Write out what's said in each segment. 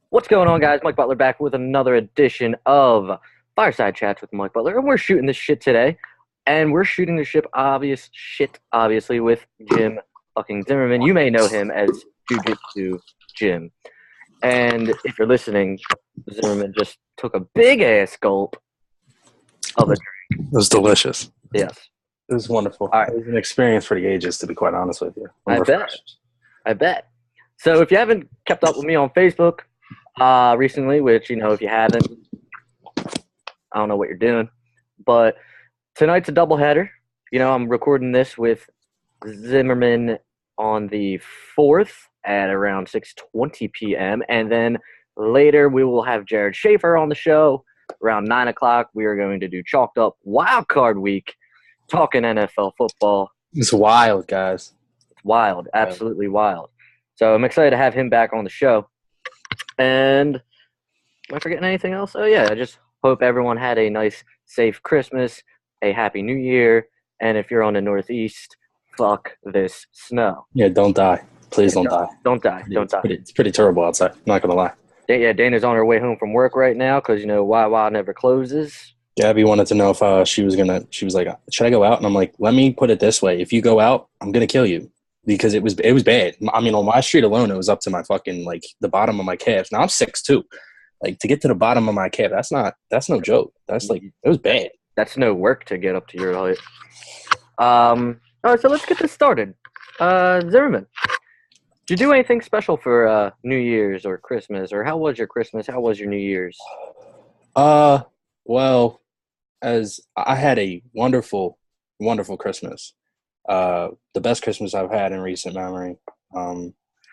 What's going on, guys? Mike Butler back with another edition of Fireside Chats with Mike Butler, and we're shooting this shit today. And we're shooting the obviously, with Jim fucking Zimmerman. You may know him as Ju-Jitsu Jim. And if you're listening, Zimmerman just took a big-ass gulp of a drink. It was delicious. Yes. It was wonderful. All right. It was an experience for the ages, to be quite honest with you. I bet. So if you haven't kept up with me on Facebook recently, which, if you haven't, I don't know what you're doing. But tonight's a doubleheader. I'm recording this with Zimmerman on the 4th at around 6:20 p.m. And then later we will have Jared Schaefer on the show. Around 9 o'clock, we are going to do Chalked Up Wild Card Week, talking NFL football. It's wild, guys. It's wild. Absolutely wild. So I'm excited to have him back on the show. And am I forgetting anything else? Oh, yeah. I just hope everyone had a nice, safe Christmas, a happy New Year, and if you're on the Northeast, fuck this snow. Yeah, don't die. Please don't die. Don't die. Don't die. It's pretty terrible outside. I'm not going to lie. Yeah, Dana's on her way home from work right now because, Wawa never closes. Gabby wanted to know if she was like, should I go out? And I'm like, let me put it this way. If you go out, I'm going to kill you. Because it was bad. I mean, on my street alone, it was up to my fucking, the bottom of my calves. Now I'm 6'2". To get to the bottom of my calf, that's no joke. That's it was bad. That's no work to get up to your height. All right, so let's get this started. Zimmerman, did you do anything special for New Year's or Christmas? Or how was your Christmas? How was your New Year's? Well, as I had a wonderful, wonderful Christmas. The best Christmas I've had in recent memory,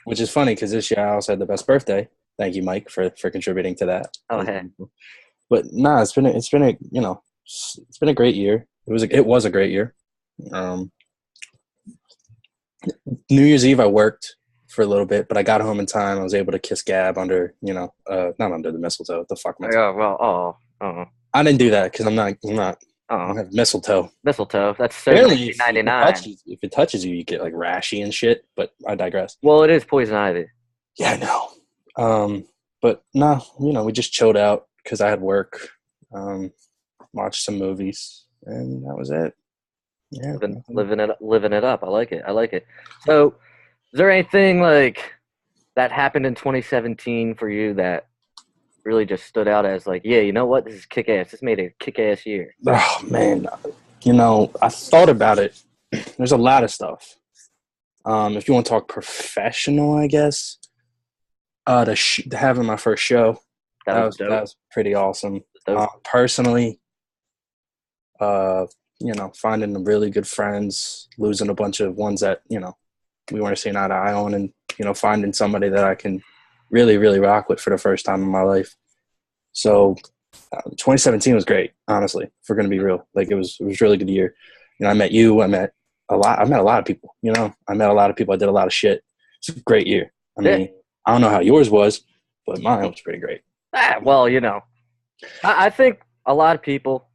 which is funny because this year I also had the best birthday. Thank you, Mike, for contributing to that. Oh, hey. But it's been a great year. It was a great year. New Year's Eve I worked for a little bit, but I got home in time. I was able to kiss Gab under, not under the mistletoe. What the fuck? Yeah, well, I didn't do that because I'm not. I have mistletoe. Mistletoe. That's so $19.99. If it touches you, you get rashy and shit. But I digress. Well, it is poison ivy. Yeah, I know. But no, we just chilled out because I had work. Watched some movies, and that was it. Yeah, living it up. I like it. So, is there anything that happened in 2017 for you that really just stood out as yeah, you know what? This is kick-ass. This made a kick-ass year. Oh, man. I thought about it. There's a lot of stuff. If you want to talk professional, I guess, having my first show, that was pretty awesome. Personally, finding really good friends, losing a bunch of ones that, we weren't seeing eye to eye on, and, finding somebody that I can really, really rock with for the first time in my life. So 2017 was great, honestly, if we're going to be real. It was a really good year. I met you. I met a lot of people, I met a lot of people. I did a lot of shit. It's a great year. I mean, I don't know how yours was, but mine was pretty great. Well, I think a lot of people,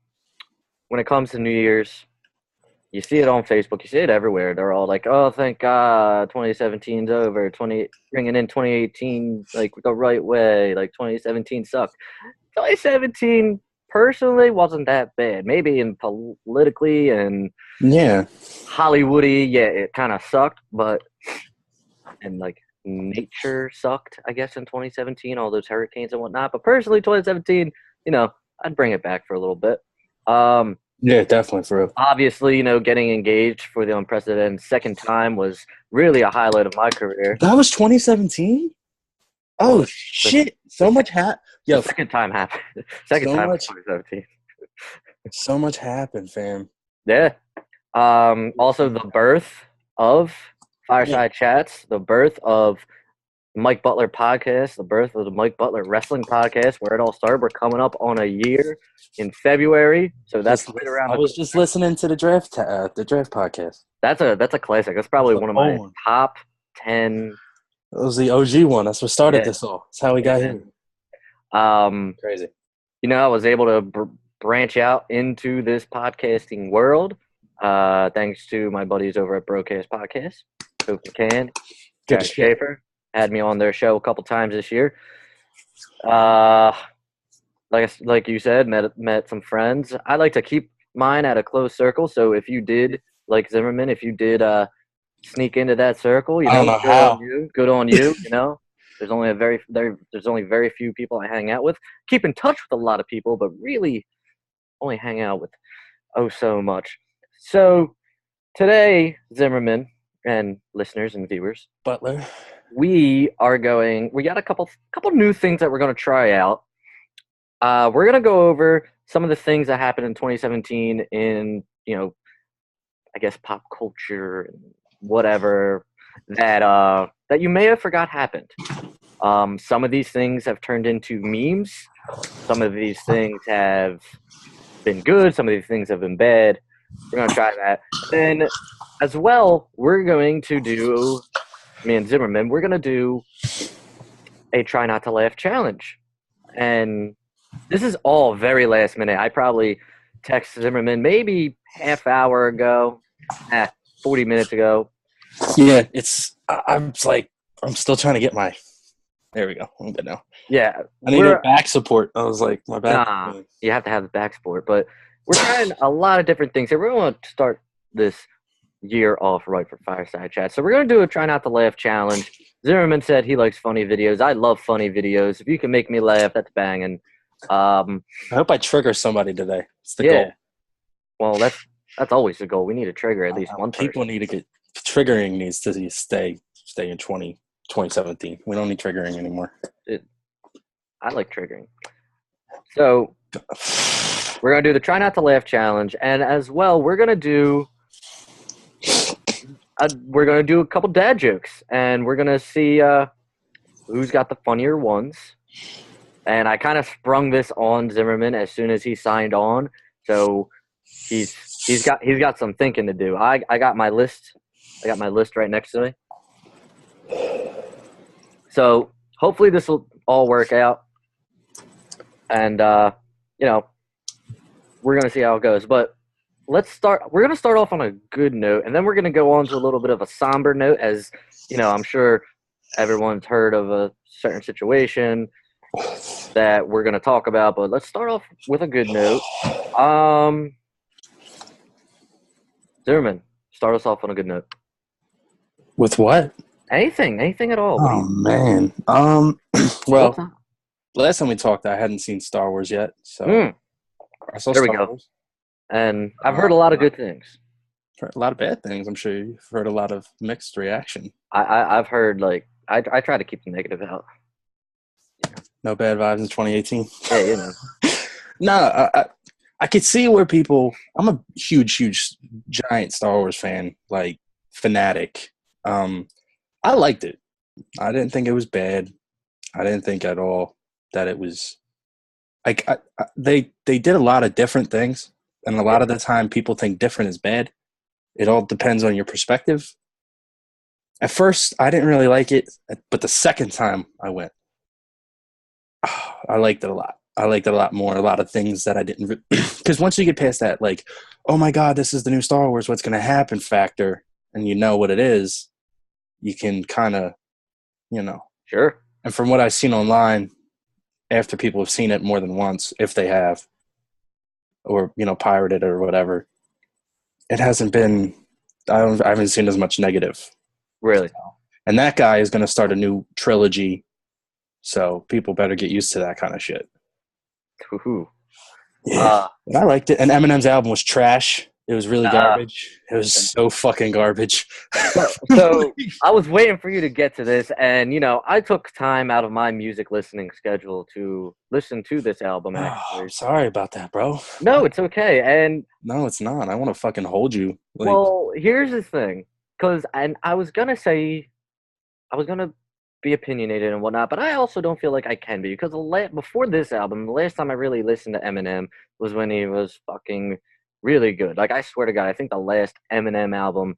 when it comes to New Year's, you see it on Facebook. You see it everywhere. They're all like, oh, thank God 2017's over. Bringing in 2018 the right way. 2017 sucked. 2017 personally wasn't that bad. Maybe in politically and Hollywoody, it kind of sucked. But and nature sucked, I guess, in 2017. All those hurricanes and whatnot. But personally, 2017, I'd bring it back for a little bit. Yeah, definitely, for real. Obviously, getting engaged for the unprecedented second time was really a highlight of my career. That was 2017? Oh, shit. So much happened. Yo, second time happened. Second time was 2017. So much happened, fam. Yeah. Also, the birth of Fireside Chats, the birth of Mike Butler podcast, the birth of the Mike Butler Wrestling podcast, where it all started. We're coming up on a year in February, so that's right around. I was just listening to the draft podcast. That's a classic. That's probably one of my top 10. It was the OG one. That's what started this all. That's how we got here. Crazy. I was able to branch out into this podcasting world, thanks to my buddies over at Broadcast Podcast, Coach McCann, Jared Schaefer. Had me on their show a couple times this year. Uh, like you said, met some friends. I like to keep mine at a close circle. So if you did, like Zimmerman, if you did sneak into that circle, I don't know good on how. you. Good on you. There's only there's only very few people I hang out with. Keep in touch with a lot of people, but really only hang out with so much. So today, Zimmerman and listeners and viewers, Butler. we got a couple new things that we're going to try out. We're going to go over some of the things that happened in 2017 in, I guess pop culture and whatever that you may have forgot happened. Some of these things have turned into memes. Some of these things have been good. Some of these things have been bad. We're going to try that. Then as well, we're going to do, me and Zimmerman, we're going to do a try not to laugh challenge. And this is all very last minute. I probably texted Zimmerman maybe half hour ago, 40 minutes ago. Yeah, I'm still trying to get my. There we go. I'm good now. Yeah, I needed back support. I was like, my back. Nah, you have to have the back support. But we're trying a lot of different things here. We want to start this year off right for Fireside Chat. So we're going to do a try not to laugh challenge. Zimmerman said he likes funny videos. I love funny videos. If you can make me laugh, that's banging. I hope I trigger somebody today. It's the goal. Well, that's always the goal. We need to trigger at least one person. People need to get triggering needs to stay in 2017. We don't need triggering anymore. I like triggering. So we're gonna do the try not to laugh challenge, and as well, we're gonna do a couple dad jokes, and we're gonna see who's got the funnier ones. And I kind of sprung this on Zimmerman as soon as he signed on, so he's got some thinking to do. I got my list. I got my list right next to me. So hopefully this will all work out, and we're gonna see how it goes. But let's start. We're gonna start off on a good note, and then we're gonna go on to a little bit of a somber note, as I'm sure everyone's heard of a certain situation that we're gonna talk about. But let's start off with a good note. Zimmerman, start us off on a good note. With what? Anything at all. Oh man. Well, last time we talked, I hadn't seen Star Wars yet, so I saw there we Star go. Wars. And I've heard a lot of good things. Heard a lot of bad things. I'm sure you've heard a lot of mixed reaction. I've heard I try to keep the negative out. No bad vibes in 2018. Yeah, No, I could see where people. I'm a huge, giant Star Wars fan, like fanatic. I liked it. I didn't think it was bad. I didn't think at all that it was. Like they did a lot of different things, and a lot of the time people think different is bad. It all depends on your perspective. At first, I didn't really like it, but the second time I went, I liked it a lot. I liked it a lot more. A lot of things that I didn't, because once you get past that, like, oh my God, this is the new Star Wars, what's going to happen factor, and you know what it is, you can kind of, Sure. And from what I've seen online, after people have seen it more than once, if they have, or pirated or whatever, it hasn't been. I haven't seen as much negative. Really. And that guy is going to start a new trilogy, so people better get used to that kind of shit. Woohoo. Yeah, but I liked it. And Eminem's album was trash. It was really garbage. It was so fucking garbage. So I was waiting for you to get to this, and I took time out of my music listening schedule to listen to this album. Actually, I'm sorry about that, bro. No, it's okay. And no, it's not. I want to fucking hold you. Well, here's the thing, I was gonna be opinionated and whatnot, but I also don't feel like I can be, because before this album, the last time I really listened to Eminem was when he was fucking really good. Like, I swear to God, I think the last Eminem album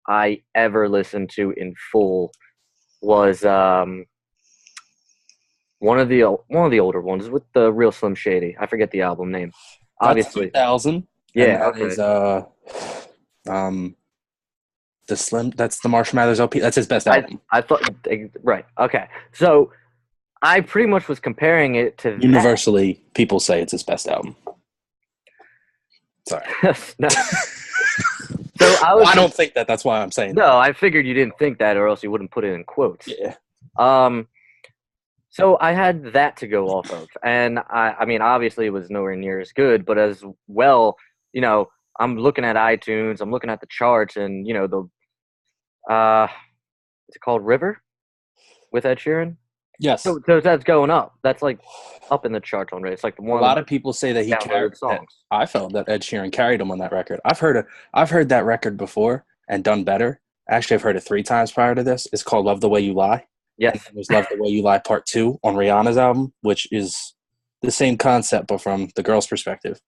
I ever listened to in full was one of the older ones with the real Slim Shady. I forget the album name. Obviously, 2000. Yeah, that is the Slim. That's the Marshall Mathers LP. That's his best album. I thought, right. Okay, so I pretty much was comparing it to Universally, people say it's his best album. Sorry. No. So I don't think that. That's why I'm saying no, I figured you didn't think that, or else you wouldn't put it in quotes. Yeah. So I had that to go off of, and I mean, obviously, it was nowhere near as good, but as well, you know, I'm looking at iTunes, I'm looking at the charts, and you know, is it called River with Ed Sheeran? Yes. So that's going up. That's like up in the charts already. It's like the one. A lot of people say that he carried songs. I felt that Ed Sheeran carried him on that record. I've heard that record before and done better. Actually, I've heard it 3 times prior to this. It's called Love the Way You Lie. Yes. And there's Love the Way You Lie Part 2 on Rihanna's album, which is the same concept but from the girl's perspective.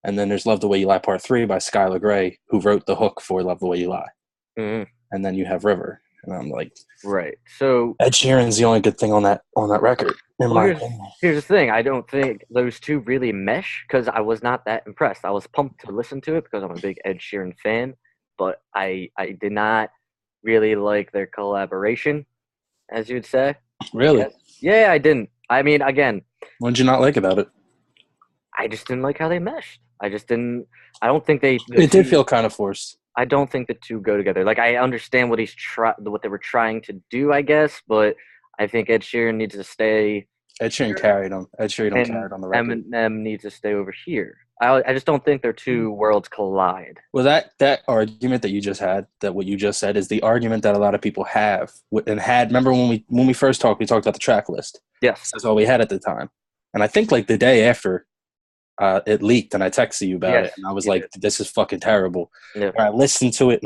And then there's Love the Way You Lie Part 3 by Skylar Grey, who wrote the hook for Love the Way You Lie. Mm-hmm. And then you have River. And I'm like, right. So Ed Sheeran's the only good thing on that record. Here's the thing. I don't think those two really mesh because I was not that impressed. I was pumped to listen to it because I'm a big Ed Sheeran fan, but I did not really like their collaboration, as you'd say. Really? Yeah, I didn't. I mean, again. What did you not like about it? I just didn't like how they meshed. I just didn't. I don't think they. It did feel kind of forced. I don't think the two go together. Like I understand what what they were trying to do, I guess, but I think Ed Sheeran needs to stay. Ed Sheeran carried him. Ed Sheeran carried on the record. Eminem needs to stay over here. I just don't think their two worlds collide. Well, that argument that you just had, that what you just said, is the argument that a lot of people have and had. Remember when we first talked, we talked about the track list. Yes, that's all we had at the time. And I think like the day after. It leaked, and I texted you about it, and I was like, "This is fucking terrible." Yeah. And I listened to it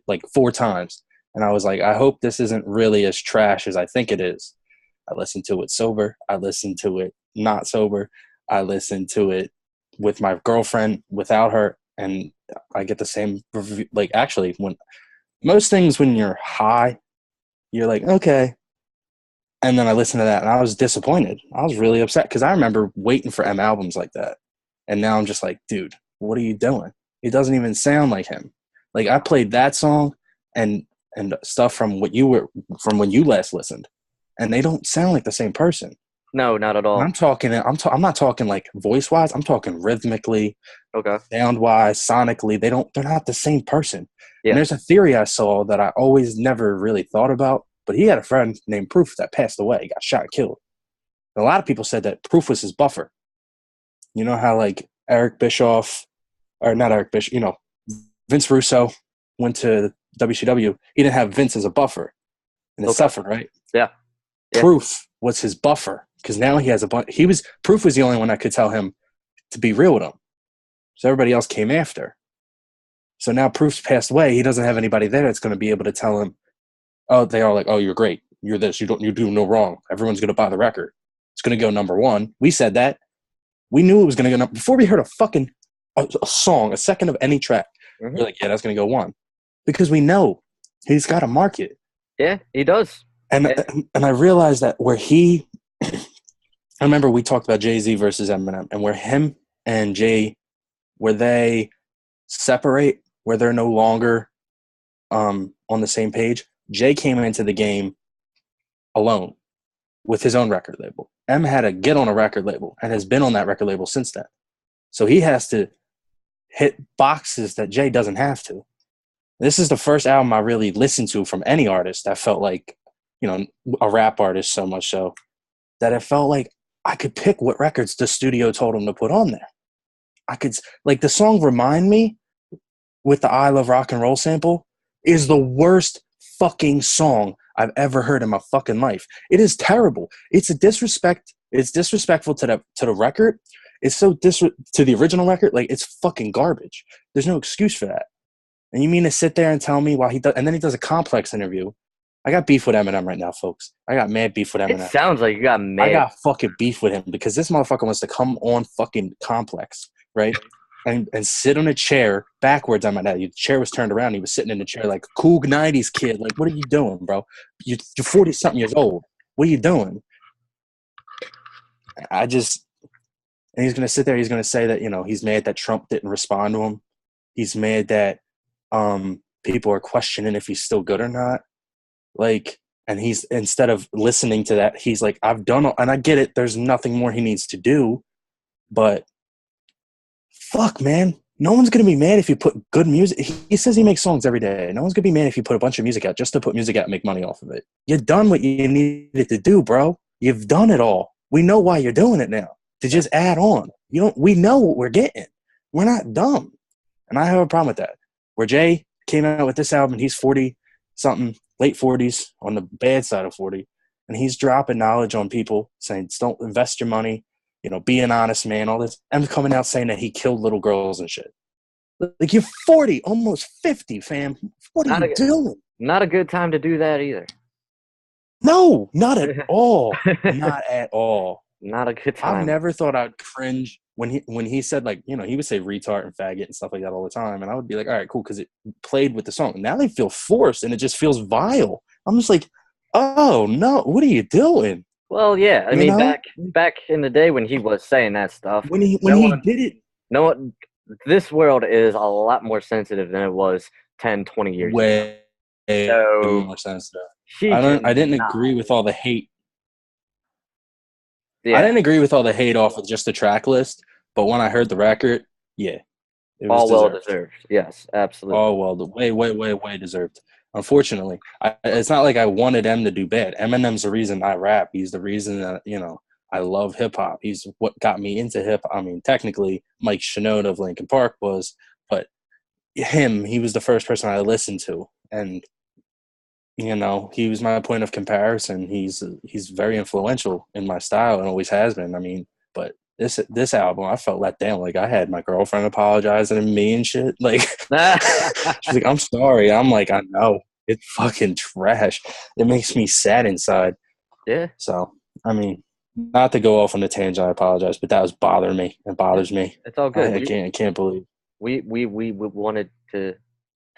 like 4 times, and I was like, "I hope this isn't really as trash as I think it is." I listened to it sober. I listened to it not sober. I listened to it with my girlfriend, without her, and I get the same review. Like, actually, when most things when you're high, you're like, okay. And then I listened to that, and I was disappointed. I was really upset because I remember waiting for M albums like that. And now I'm just like, dude, what are you doing? It doesn't even sound like him. Like, I played that song and stuff from when you last listened, and they don't sound like the same person. No, not at all. I'm not talking like voice-wise. I'm talking rhythmically, okay, sound-wise, sonically. They're not the same person. Yeah. And there's a theory I saw that I always never really thought about. But he had a friend named Proof that passed away. He got shot and killed. And a lot of people said that Proof was his buffer. You know how, like, Vince Russo went to WCW. He didn't have Vince as a buffer. And it suffered, right? Yeah. Proof was his buffer because now he has a bunch. Proof was the only one that could tell him to be real with him. So everybody else came after. So now Proof's passed away. He doesn't have anybody there that's going to be able to tell him, oh, they are like, oh, you're great. You're this. You do no wrong. Everyone's going to buy the record. It's going to go number 1. We said that. We knew it was going to go before we heard a song, a second of any track. Mm-hmm. We're like, yeah, that's going to go 1. Because we know he's got a market. Yeah, he does. And I realized that I remember we talked about Jay-Z versus Eminem, and where him and Jay, where they separate, where they're no longer on the same page. Jay came into the game alone with his own record label. M had to get on a record label and has been on that record label since then. So he has to hit boxes that Jay doesn't have to. This is the first album I really listened to from any artist that felt like, you know, a rap artist so much so that it felt like I could pick what records the studio told him to put on there. I could, like, the song Remind Me with the I Love Rock and Roll sample is the worst fucking song I've ever heard in my fucking life. It is terrible. It's a disrespect. It's disrespectful to the record. It's so to the original record. Like, it's fucking garbage. There's no excuse for that. And you mean to sit there and tell me while he does, and then he does a Complex interview. I got beef with Eminem right now, folks. I got mad beef with Eminem. It sounds like you got mad. I got fucking beef with him because this motherfucker wants to come on fucking Complex, right? And sit on a chair backwards. I'm like, the chair was turned around. He was sitting in the chair like, cool 90s kid. Like, what are you doing, bro? You're 40-something years old. What are you doing? And he's going to sit there. He's going to say that, you know, he's mad that Trump didn't respond to him. He's mad that people are questioning if he's still good or not. Like, And he's, instead of listening to that, he's like, I've done all, and I get it. There's nothing more he needs to do, but fuck, man. No one's going to be mad if you put good music. He says he makes songs every day. No one's going to be mad if you put a bunch of music out just to put music out and make money off of it. You've done what you needed to do, bro. You've done it all. We know why you're doing it now. To just add on. We know what we're getting. We're not dumb. And I have a problem with that. Where Jay came out with this album, he's 40-something, late 40s, on the bad side of 40, and he's dropping knowledge on people, saying, don't invest your money, be an honest man, all this. I'm coming out saying that he killed little girls and shit. Like, you're 40, almost 50, fam. What are you doing? Not a good time to do that either. No, not at all. Not at all. Not a good time. I've never thought I'd cringe when he said, like, he would say retard and faggot and stuff like that all the time. And I would be like, all right, cool, because it played with the song. Now they feel forced and it just feels vile. I'm just like, oh, no, what are you doing? Well, yeah. I mean, back in the day when he was saying that stuff. When he did it. No, this world is a lot more sensitive than it was 10, 20 years ago. Way more sensitive. I didn't agree with all the hate. Yeah. I didn't agree with all the hate off of just the track list, but when I heard the record, yeah. It was all well deserved. Yes, absolutely. All way deserved. Unfortunately, it's not like I wanted M to do bad. Eminem's the reason I rap. He's the reason that, I love hip-hop. He's what got me into hip-hop. I mean, technically, Mike Shinoda of Linkin Park was, but he was the first person I listened to. And, he was my point of comparison. He's very influential in my style and always has been. I mean, but this album, I felt let down. Like, I had my girlfriend apologizing to me and shit. Like, she's like, I'm sorry. I'm like, I know. It's fucking trash. It makes me sad inside. Yeah. So, I mean, not to go off on the tangent, I apologize, but that was bothering me. It bothers me. It's all good. I can't believe. We wanted to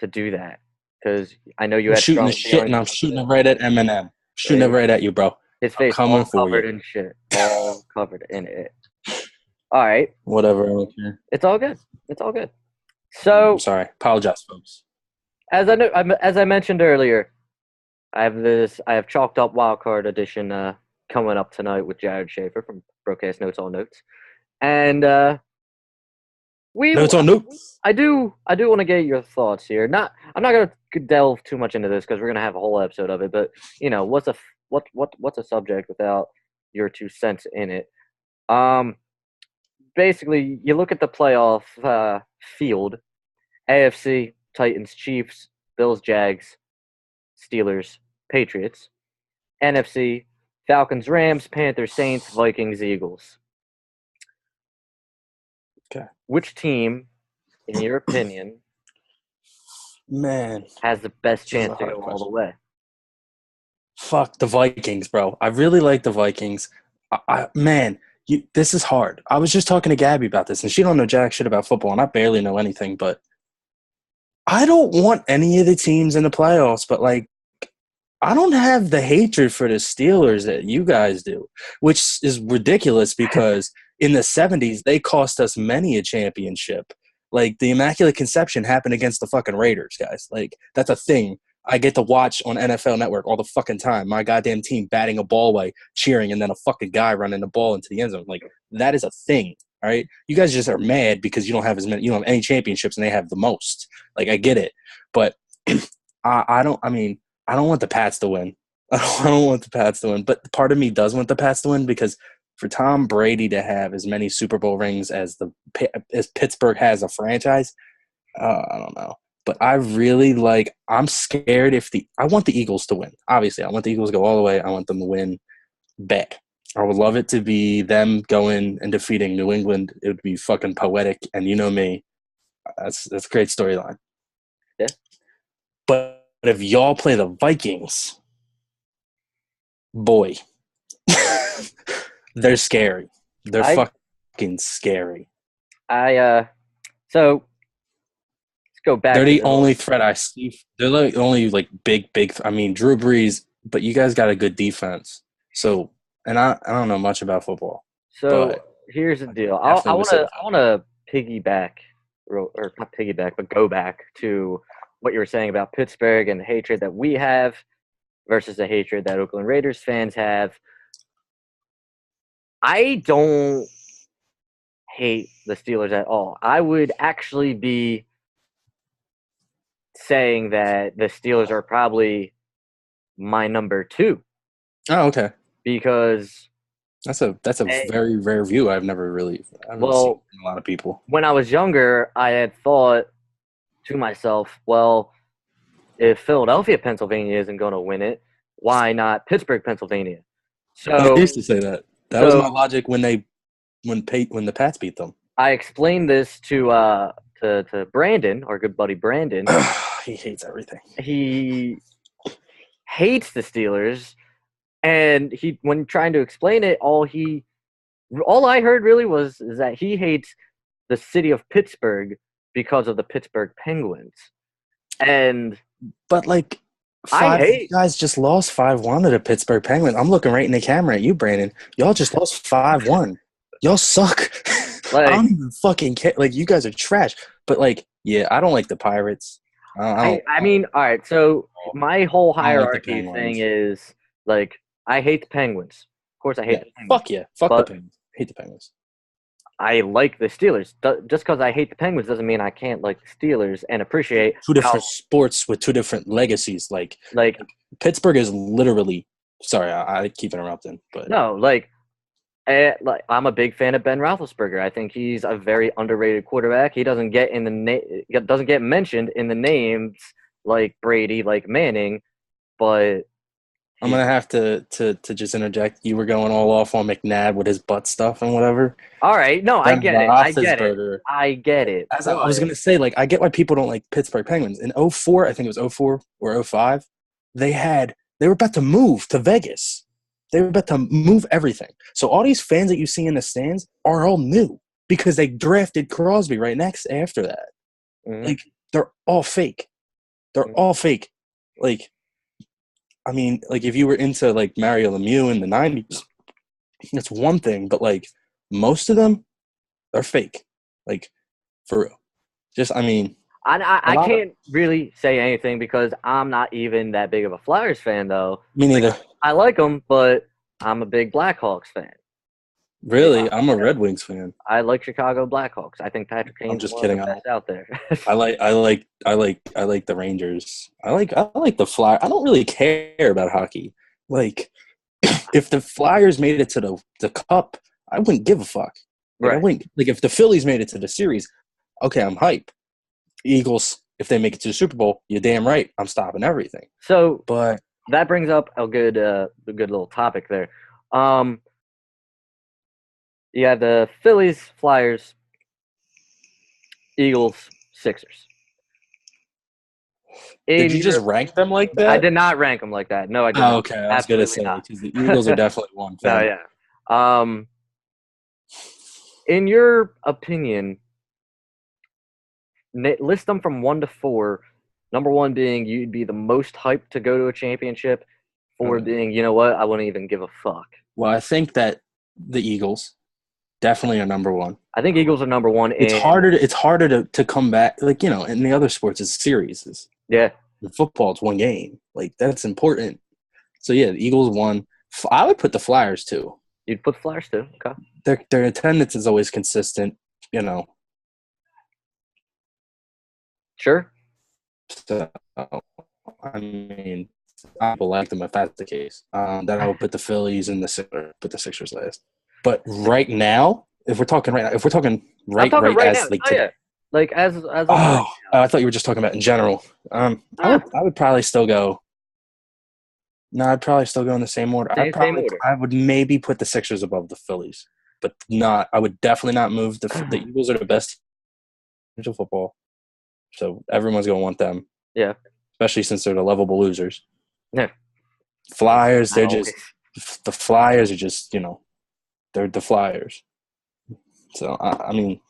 do that because I know you had shooting the shit, and I'm shooting it right at Eminem. Shooting it right at you, bro. His face all covered in shit. All covered in it. All right. Whatever. I don't care. It's all good. It's all good. So I'm sorry. Apologize, folks. As I mentioned earlier, I have chalked up wildcard edition coming up tonight with Jared Schaefer from Broadcast Notes on Notes, and Notes on Notes. I do want to get your thoughts here. I'm not going to delve too much into this because we're going to have a whole episode of it. But what's a subject without your 2 cents in it? Basically, you look at the playoff field: AFC, Titans, Chiefs, Bills, Jags, Steelers, Patriots. NFC, Falcons, Rams, Panthers, Saints, Vikings, Eagles. Okay. Which team, in your opinion, has the best chance to go all the way? Fuck the Vikings, bro. I really like the Vikings. This is hard. I was just talking to Gabby about this, and she don't know jack shit about football, and I barely know anything, but I don't want any of the teams in the playoffs, but, like, I don't have the hatred for the Steelers that you guys do, which is ridiculous because in the 70s, they cost us many a championship. Like, the Immaculate Conception happened against the fucking Raiders, guys. Like, that's a thing. I get to watch on NFL Network all the fucking time. My goddamn team batting a ball away, cheering, and then a fucking guy running the ball into the end zone. Like, that is a thing, all right? You guys just are mad because you don't have any championships and they have the most. Like, I get it. But I don't want the Pats to win. I don't want the Pats to win. But part of me does want the Pats to win because for Tom Brady to have as many Super Bowl rings as Pittsburgh has a franchise, I don't know. But I really I'm scared I want the Eagles to win. Obviously, I want the Eagles to go all the way. I want them to win bad. I would love it to be them going and defeating New England. It would be fucking poetic. And you know me. That's a great storyline. Yeah. But if y'all play the Vikings, boy, they're scary. They're fucking scary. So let's go back. They're the only threat I see. They're the only big. I mean, Drew Brees, but you guys got a good defense. So, and I don't know much about football. So here's the deal. I want to piggyback, or not piggyback, but go back to what you were saying about Pittsburgh and the hatred that we have. versus the hatred that Oakland Raiders fans have. I don't hate the Steelers at all. I would actually be saying that the Steelers are probably my number 2 Oh, okay. because That's a very rare view. I haven't seen from a lot of people. When I was younger, I had thought to myself, well, if Philadelphia, Pennsylvania isn't going to win it, why not Pittsburgh, Pennsylvania? So I used to say that. That was my logic when the Pats beat them. I explained this to Brandon, our good buddy Brandon. He hates everything. He hates the Steelers, and when trying to explain it, all I heard really is that he hates the city of Pittsburgh because of the Pittsburgh Penguins. But like, you guys just lost 5-1 to the Pittsburgh Penguins. I'm looking right in the camera at you, Brandon. Y'all just lost 5-1. Y'all suck. I don't even fucking care. Like, you guys are trash. But, like, yeah, I don't like the Pirates. I mean, all right, so my whole hierarchy thing is, like, I hate the Penguins. Of course I hate the Penguins. Fuck yeah. Fuck the Penguins. I hate the Penguins. I like the Steelers. Just because I hate the Penguins doesn't mean I can't like the Steelers and appreciate two different sports with two different legacies. Like Pittsburgh is literally. Sorry, I keep interrupting, but no, I'm a big fan of Ben Roethlisberger. I think he's a very underrated quarterback. He doesn't get mentioned in the names like Brady, like Manning, but. I'm gonna have to just interject. You were going all off on McNabb with his butt stuff and whatever. All right, no, I get it. I get it. As I was gonna say, like, I get why people don't like Pittsburgh Penguins. In 2004, I think it was 2004 or 2005, they were about to move to Vegas. They were about to move everything. So all these fans that you see in the stands are all new because they drafted Crosby right next after that. Mm-hmm. Like, they're all fake. They're all fake. Like. I mean, like, if you were into, like, Mario Lemieux in the 90s, that's one thing. But, like, most of them are fake. Like, for real. Just, I mean. I can't really say anything because I'm not even that big of a Flyers fan, though. Me neither. I like them, but I'm a big Blackhawks fan. Really? Yeah, I'm a Red Wings fan. I like Chicago Blackhawks. I think Patrick Kane's one of the best out there. I like the Rangers. I like the Flyers. I don't really care about hockey. Like, if the Flyers made it to the Cup, I wouldn't give a fuck. Like, right. I wouldn't, like, if the Phillies made it to the series, okay, I'm hype. Eagles, if they make it to the Super Bowl, you're damn right. I'm stopping everything. So, but that brings up a good little topic there. You have the Phillies, Flyers, Eagles, Sixers. Did you just rank them like that? I did not rank them like that. No, I didn't. Oh, okay. I was going to say, because the Eagles are definitely one thing. No, yeah. In your opinion, list them from 1 to 4. Number 1 being you'd be the most hyped to go to a championship. 4 being, you know what, I wouldn't even give a fuck. Well, I think that the Eagles definitely are number 1. I think Eagles are number 1. It's harder to come back. Like, you know, in the other sports, it's series. Yeah. In football, it's one game. Like, that's important. So, yeah, the Eagles 1. I would put the Flyers 2. You'd put the Flyers 2? Okay. Their attendance is always consistent, you know. Sure. So, I mean, I would like them if that's the case. Then I would put the Phillies and put the Sixers last. But right now, if we're talking right now, as I thought you were just talking about in general. I would probably still go. No, I'd probably still go in the same order. I would maybe put the Sixers above the Phillies, but not. I would definitely not move the Eagles are the best team in football, so everyone's gonna want them. Yeah, especially since they're the lovable losers. Yeah, Flyers. The Flyers are just, you know. They're the Flyers. So, I mean,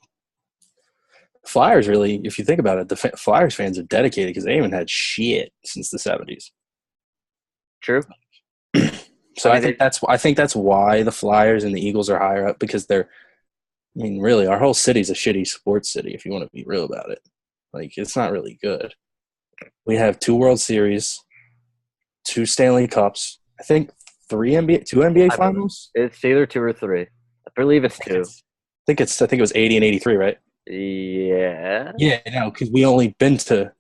Flyers really, if you think about it, the Flyers fans are dedicated because they haven't had shit since the 70s. True. So I think that's why the Flyers and the Eagles are higher up, because they're, I mean, really, our whole city's a shitty sports city if you want to be real about it. Like, it's not really good. We have 2 World Series, 2 Stanley Cups. I think 2 NBA finals. It's either 2 or 3. I believe it's 2. I think it was 80 and 83, right? Yeah. Yeah, no, because we only been to.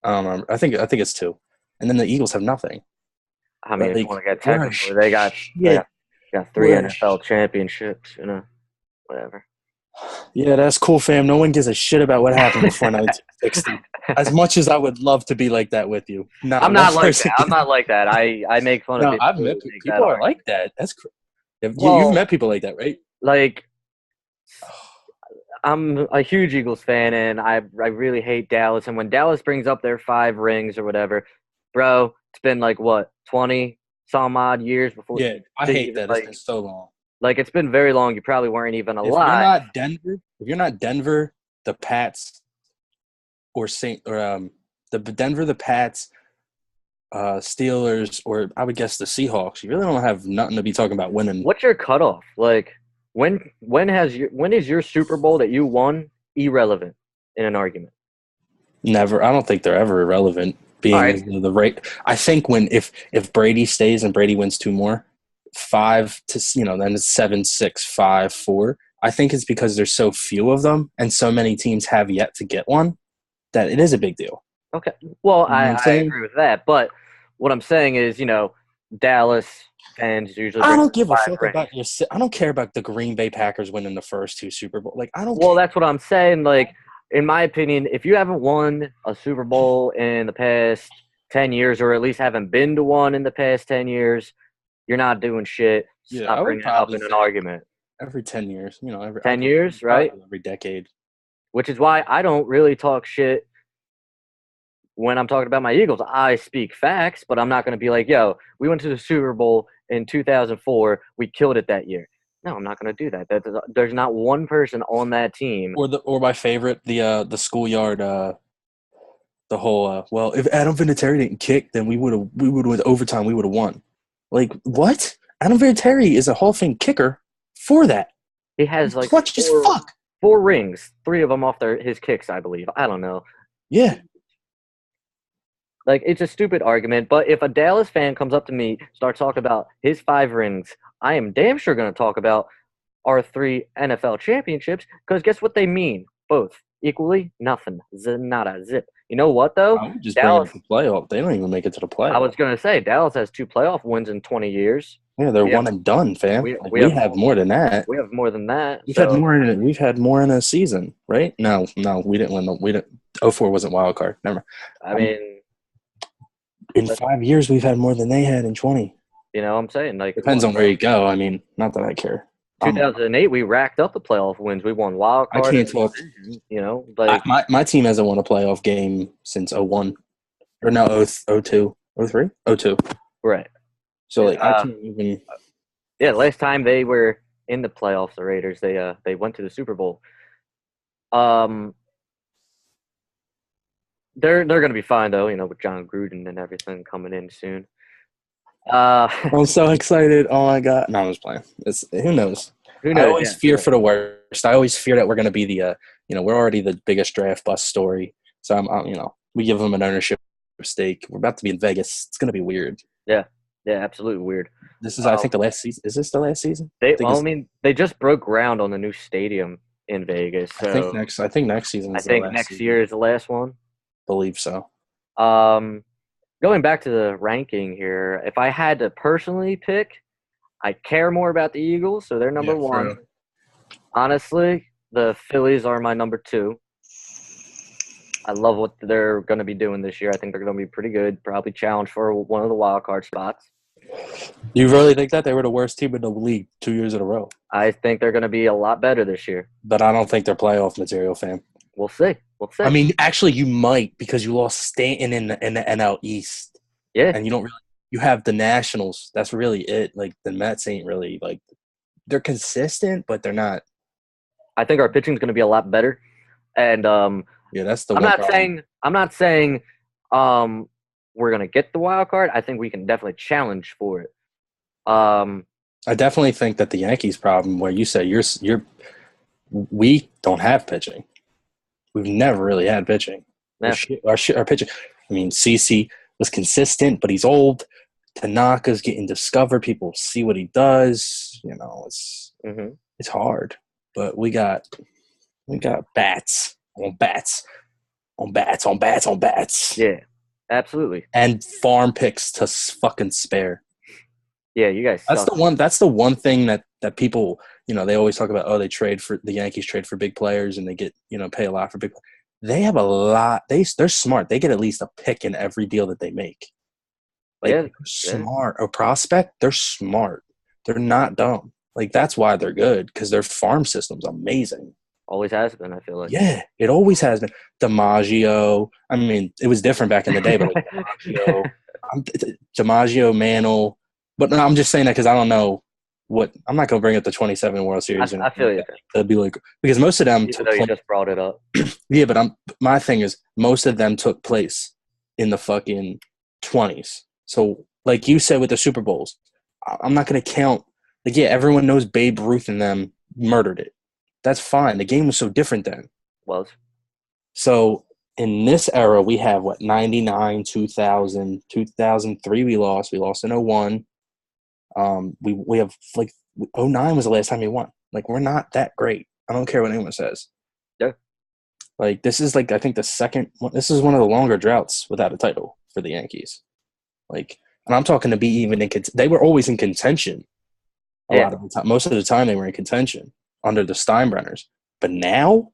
I don't remember. I think it's 2, and then the Eagles have nothing. I mean, if you want to get we're a technical, they got 3 We're a NFL championships, whatever. Yeah, that's cool, fam. No one gives a shit about what happened before 1960. As much as I would love to be like that with you. I'm not like that. I'm not like that. I make fun of people. I've met people are like that. That's you've met people like that, right? Like, I'm a huge Eagles fan, and I really hate Dallas. And when Dallas brings up their 5 rings or whatever, bro, it's been like, what, 20 some odd years before? Yeah, I hate that. It's been so long. Like, it's been very long. You probably weren't even alive. If you're not Denver, the Pats, or the Denver, the Pats, Steelers, or I would guess the Seahawks, you really don't have nothing to be talking about winning. What's your cutoff? Like, when is your Super Bowl that you won irrelevant in an argument? Never. I don't think they're ever irrelevant. Being the right. I think if Brady stays and Brady wins 2 more, 5 to then it's 7, 6, 5, 4. I think it's because there's so few of them and so many teams have yet to get one that it is a big deal. Okay. Well, I agree with that, but what I'm saying is, Dallas fans usually. I don't give a fuck about I don't care about the Green Bay Packers winning the first 2 Super Bowl. Like, I don't. Well, that's what I'm saying. Like, in my opinion, if you haven't won a Super Bowl in the past 10 years, or at least haven't been to one in the past 10 years, you're not doing shit. Stop bringing it up in an argument. Every 10 years, every 10 years, right? Every decade. Which is why I don't really talk shit when I'm talking about my Eagles. I speak facts, but I'm not going to be like, yo, we went to the Super Bowl in 2004. We killed it that year. No, I'm not going to do that. There's not one person on that team. Or my favorite, the schoolyard, the whole, well, if Adam Vinatieri didn't kick, then we would have with overtime, we would have won. Like, what? Adam Vinatieri is a Hall of Fame kicker for that. He has like clutch as fuck. 4 rings, 3 of them off his kicks, I believe. I don't know. Yeah. Like, it's a stupid argument, but if a Dallas fan comes up to me, starts talking about his 5 rings, I am damn sure going to talk about our 3 NFL championships, because guess what they mean? Both. Equally, nothing. Nada. Zip. You know what, though? I would just Dallas, bring it to the playoff. They don't even make it to the playoff. I was going to say, Dallas has 2 playoff wins in 20 years. Yeah, they're one and done, fam. We have more than that. We have more than that. We've had more in a season, right? No, we didn't win. We didn't. 04 wasn't wild card. Never. I mean, in 5 years, we've had more than they had in 20. You know what I'm saying? Like, depends on where you go. I mean, not that I care. 2008, we racked up the playoff wins. We won wild card. I can't talk. Like my team hasn't won a playoff game since 01. Or no, 02. 03? 02. Right. So, like, I can't even – yeah, last time they were in the playoffs, the Raiders, they went to the Super Bowl. They're going to be fine, though, with John Gruden and everything coming in soon. I'm so excited. Oh, my God. No, I was playing. Who knows? I always fear for the worst. I always fear that we're going to be the we're already the biggest draft bust story. So, we give them an ownership stake. We're about to be in Vegas. It's going to be weird. Yeah. Yeah, absolutely weird. This is, I think, the last season. Is this the last season? They just broke ground on the new stadium in Vegas. So I think next season. I think next year is the last one. Believe so. Going back to the ranking here, if I had to personally pick, I care more about the Eagles, so they're number 1. True. Honestly, the Phillies are my number 2. I love what they're going to be doing this year. I think they're going to be pretty good. Probably challenge for one of the wild card spots. You really think that? They were the worst team in the league 2 years in a row. I think they're going to be a lot better this year. But I don't think they're playoff material, fam. We'll see. I mean, actually, you might because you lost Stanton in the NL East. Yeah. And you don't really – you have the Nationals. That's really it. Like, the Mets ain't really – like, they're consistent, but they're not. I think our pitching is going to be a lot better. And yeah, that's the I'm not saying we're going to get the wild card. I think we can definitely challenge for it. I definitely think that the Yankees problem where you say we don't have pitching. We've never really had pitching. Yeah. Our pitching. I mean, CeCe was consistent, but he's old. Tanaka's getting discovered. People see what he does. You know, it's hard. But we got bats on bats on bats on bats on bats. Yeah, absolutely. And farm picks to fucking spare. Yeah, you guys That's suck. That's the one thing that people, you know, they always talk about. Oh, the Yankees trade for big players and they get, you know, pay a lot for big. They have a lot. They're smart. They get at least a pick in every deal that they make. Like, Yeah, they're smart. A prospect, they're smart. They're not dumb. Like, that's why they're good, because their farm system's amazing. always has been, I feel like. Yeah, it always has been. DiMaggio. I mean, it was different back in the day, but like DiMaggio, Mantle. But no, I'm just saying that because I don't know what – I'm not going to bring up the 27 World Series. I feel you. It'd be like – because most of them Even though you just brought it up. Yeah, but my thing is most of them took place in the fucking 20s. So, like you said with the Super Bowls, I'm not going to count. Like, yeah, everyone knows Babe Ruth and them murdered it. That's fine. The game was so different then. Was. So, in this era, we have, 99, 2000, 2003 we lost. We lost in 01. We have, like, 09 was the last time we won. Like, we're not that great. I don't care what anyone says. Yeah. Like, this is, like, I think this is one of the longer droughts without a title for the Yankees. Like, and I'm talking to be even they were always in contention a lot of the time. Most of the time they were in contention under the Steinbrenners. But now,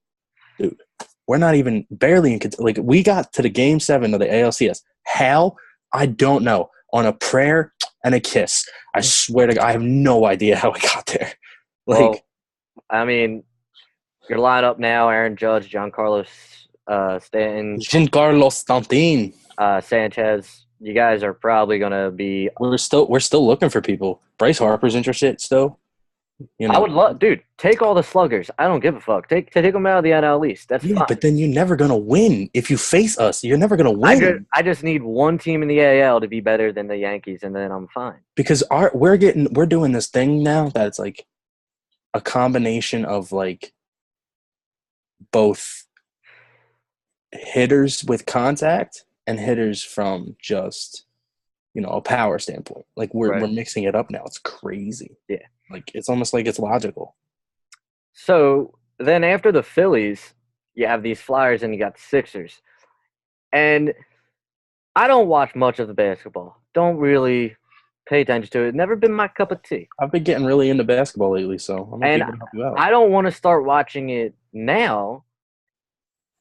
dude, we're not even barely in contention. Like, we got to the Game 7 of the ALCS. How? I don't know. On a prayer and a kiss. I swear to God, I have no idea how we got there. Like, well, I mean, your lineup now, Aaron Judge, Giancarlo Stanton. Sanchez. You guys are probably going to be – We're still looking for people. Bryce Harper's interested still. You know. I would love – dude, take all the sluggers. I don't give a fuck. Take them out of the NL East. That's fine. But then you're never going to win. If you face us, you're never going to win. I just need one team in the AL to be better than the Yankees, and then I'm fine. Because we're doing this thing now that's like a combination of like both hitters with contact and hitters from just, you know, a power standpoint. Like we're mixing it up now. It's crazy. Yeah. Like it's almost like it's logical. So then after the Phillies, you have these Flyers and you got the Sixers. And I don't watch much of the basketball. Don't really pay attention to it. Never been my cup of tea. I've been getting really into basketball lately, so I'm going to help you out. I don't want to start watching it now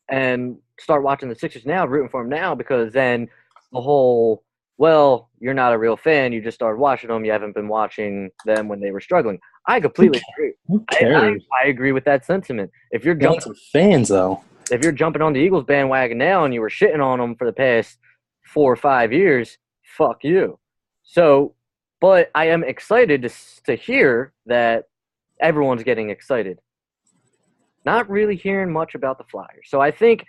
and start watching the Sixers now, rooting for them now, because then the whole, well, you're not a real fan. You just started watching them. You haven't been watching them when they were struggling. I completely agree. Who cares? I agree with that sentiment. If you're jumping fans, though, if you're jumping on the Eagles bandwagon now and you were shitting on them for the past 4 or 5 years, fuck you. So, but I am excited to hear that everyone's getting excited. Not really hearing much about the Flyers. So I think,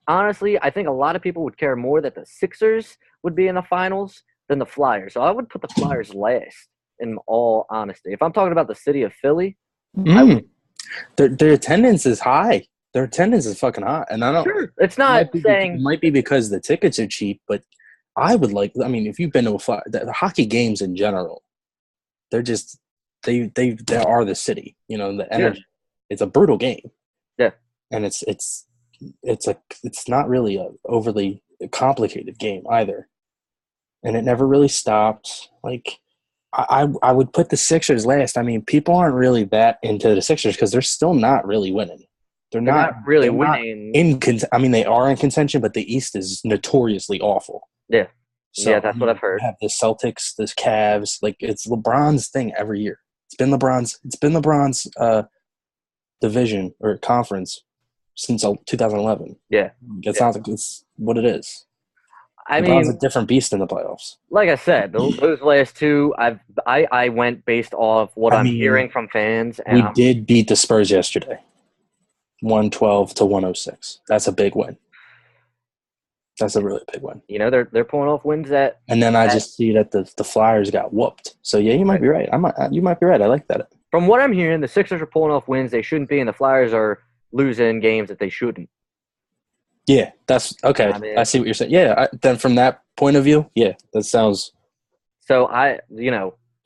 honestly, a lot of people would care more that the Sixers would be in the finals than the Flyers. So I would put the Flyers last, in all honesty. If I'm talking about the city of Philly, their attendance is high. Their attendance is fucking high. And I don't. Sure. It's not saying. It might be because the tickets are cheap, but I would like. I mean, if you've been to the hockey games in general, they're just they are the city. You know, the energy. Yeah. It's a brutal game. Yeah. And it's not really a overly complicated game either. And it never really stopped. Like I would put the Sixers last. I mean, people aren't really that into the Sixers because they're still not really winning. They're not really winning. I mean, they are in contention, but the East is notoriously awful. Yeah. So, yeah, that's what I've heard. You have the Celtics, the Cavs. Like, it's LeBron's thing every year. It's been LeBron's division or conference since 2011. Yeah. It sounds like it's what it is. I LeBron's mean, a different beast in the playoffs. Like I said, those last two, I went based off what I'm hearing from fans. And we did beat the Spurs yesterday, 112-106. That's a big win. That's a really big win. You know, they're pulling off wins that. And then I just see that the Flyers got whooped. So yeah, you might be right. You might be right. I like that. From what I'm hearing, the Sixers are pulling off wins they shouldn't be, and the Flyers are losing games that they shouldn't. Yeah, that's okay. I mean, I see what you're saying. Yeah, then from that point of view, yeah, that sounds so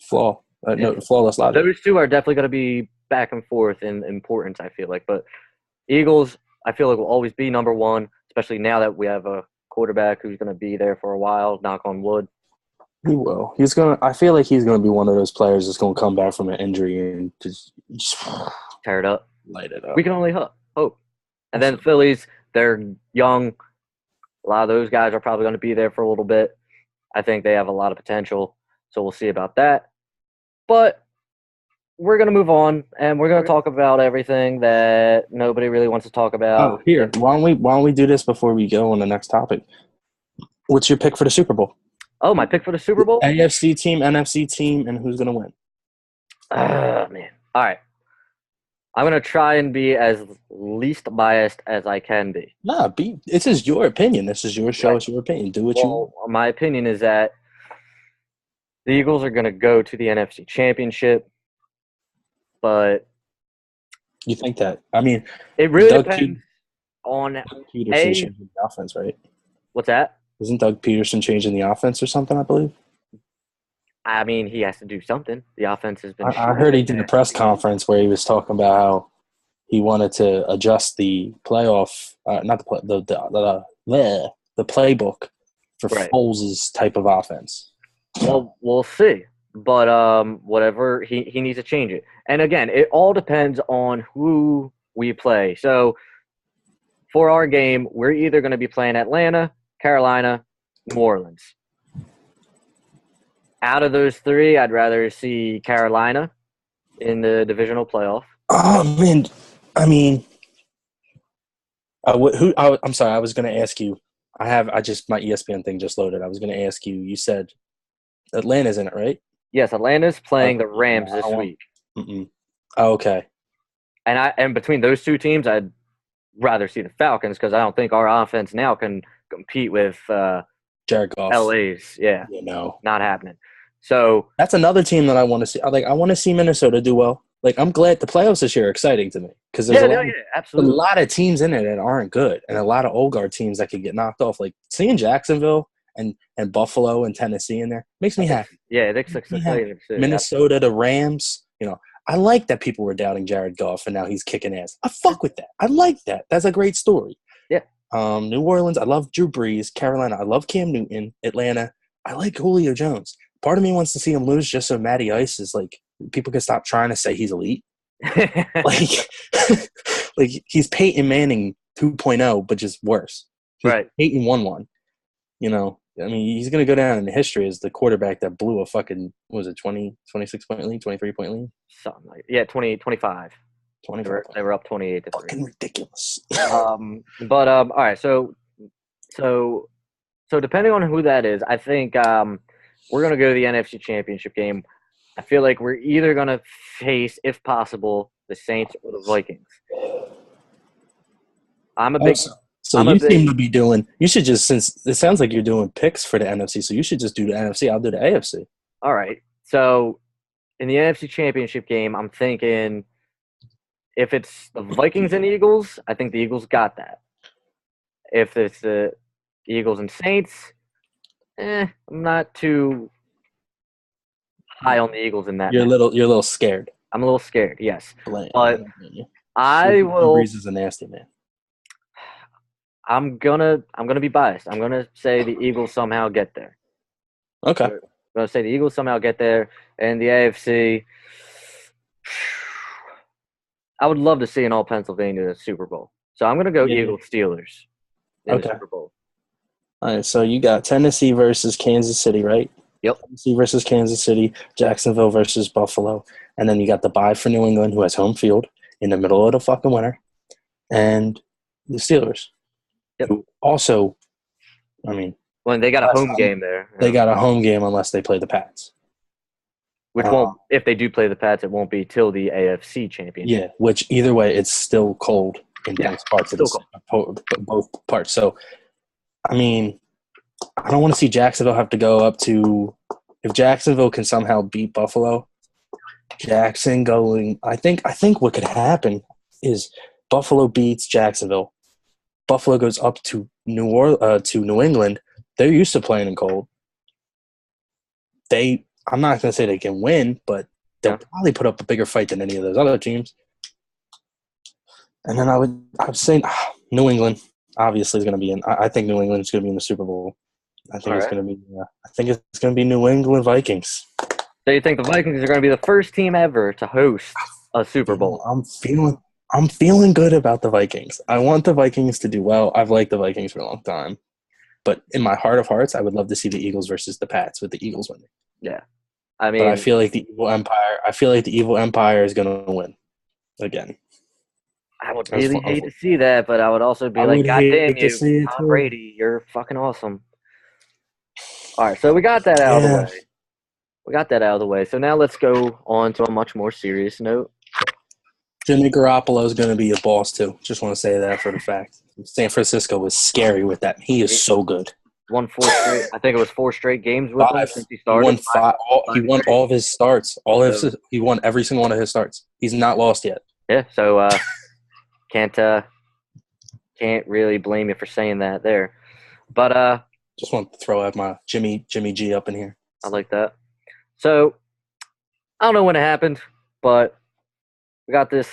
flawless logic. those two are definitely going to be back and forth in importance, I feel like. But Eagles, I feel like, will always be number one, especially now that we have a quarterback who's going to be there for a while, knock on wood. He will. I feel like he's gonna be one of those players that's gonna come back from an injury and just Tear it up. light it up. We can only hope. And then Phillies, they're young. A lot of those guys are probably going to be there for a little bit. I think they have a lot of potential, so we'll see about that. But we're going to move on, and we're going to talk about everything that nobody really wants to talk about. Oh, here. Why don't we do this before we go on the next topic? What's your pick for the Super Bowl? Oh, my pick for the Super Bowl? AFC team, NFC team, and who's going to win? Man. All right. I'm going to try and be as least biased as I can be. Nah, this is your opinion. This is your show. Right. It's your opinion. Do what you want. My opinion is that the Eagles are going to go to the NFC Championship, but you think that? I mean, it really depends on Doug Peterson changing the offense, right? What's that? Isn't Doug Peterson changing the offense or something, I believe? I mean, he has to do something. The offense has been. I heard he did a press conference where he was talking about how he wanted to adjust the playoff, not the playbook for Foles' type of offense. Well, we'll see. But whatever, he needs to change it. And again, it all depends on who we play. So for our game, we're either going to be playing Atlanta, Carolina, New Orleans. Out of those three, I'd rather see Carolina in the divisional playoff. Oh, man. I mean, I'm sorry. I was going to ask you. My ESPN thing just loaded. I was going to ask you. You said Atlanta's in it, right? Yes, Atlanta's playing the Rams this week. Oh, okay. And between those two teams, I'd rather see the Falcons because I don't think our offense now can compete with Jared Goff. LA's. Yeah. Not happening. So that's another team that I want to see. I want to see Minnesota do well. Like, I'm glad the playoffs this year are exciting to me because there's a lot of teams in it that aren't good and a lot of old guard teams that could get knocked off. Like seeing Jacksonville and Buffalo and Tennessee in there makes me happy. Yeah, it's exciting. Minnesota, the Rams. I like that people were doubting Jared Goff and now he's kicking ass. I fuck with that. I like that. That's a great story. Yeah. New Orleans, I love Drew Brees. Carolina, I love Cam Newton. Atlanta, I like Julio Jones. Part of me wants to see him lose just so Matty Ice is like people can stop trying to say he's elite. like he's Peyton Manning 2.0, but just worse. He's Peyton 1-1. I mean, he's going to go down in history as the quarterback that blew a fucking, what was it, 20, 26-point lead, 23-point lead? Something like that. Yeah, 25. 25. They were up 28 to 3. Fucking ridiculous. All right, so depending on who that is, I think we're going to go to the NFC Championship game. I feel like we're either going to face, if possible, the Saints or the Vikings. Seem to be doing – you should just – since it sounds like you're doing picks for the NFC, so you should just do the NFC. I'll do the AFC. All right. So in the NFC Championship game, I'm thinking if it's the Vikings and Eagles, I think the Eagles got that. If it's the Eagles and Saints, I'm not too high on the Eagles in that. You're a little scared. I'm a little scared, yes. But I will. Breeze is a nasty man. I'm gonna be biased. I'm gonna say the Eagles somehow get there. Okay. I'm gonna say the Eagles somehow get there, and the AFC. I would love to see an all Pennsylvania Super Bowl. So I'm gonna go Eagles Steelers in the Super Bowl. All right. So you got Tennessee versus Kansas City, right? Yep. Tennessee versus Kansas City, Jacksonville versus Buffalo, and then you got the bye for New England, who has home field in the middle of the fucking winter, and the Steelers. Yep. Who also, I mean, well, they got a home game there. They got a home game unless they play the Pats. Which won't, if they do play the Pats, it won't be till the AFC Championship. Yeah, which either way, it's still cold in both parts both parts. So, I mean, I don't want to see Jacksonville have to go up to – if Jacksonville can somehow beat Buffalo, I think what could happen is Buffalo beats Jacksonville. Buffalo goes up to New England, they're used to playing in cold. I'm not going to say they can win, but they'll probably put up a bigger fight than any of those other teams. And then I would say New England obviously is going to be in. I think New England is going to be in the Super Bowl. I think it's going to be New England Vikings. So you think the Vikings are going to be the first team ever to host a Super Bowl? I'm feeling good about the Vikings. I want the Vikings to do well. I've liked the Vikings for a long time. But in my heart of hearts, I would love to see the Eagles versus the Pats with the Eagles winning. Yeah. But I feel like the evil empire is going to win again. I would really hate to see that, but I would also be like, God damn you, Tom Brady, you're fucking awesome. All right, so we got that out of the way. So now let's go on to a much more serious note. Jimmy Garoppolo is going to be a boss, too. Just want to say that for the fact. San Francisco was scary with that. He is so good. Won 4 straight. I think it was 4 straight games with him since he started. He won all of his starts. He won every single one of his starts. He's not lost yet. Yeah, so can't really blame you for saying that there. But just want to throw out my Jimmy G up in here. I like that. So I don't know when it happened, but we got this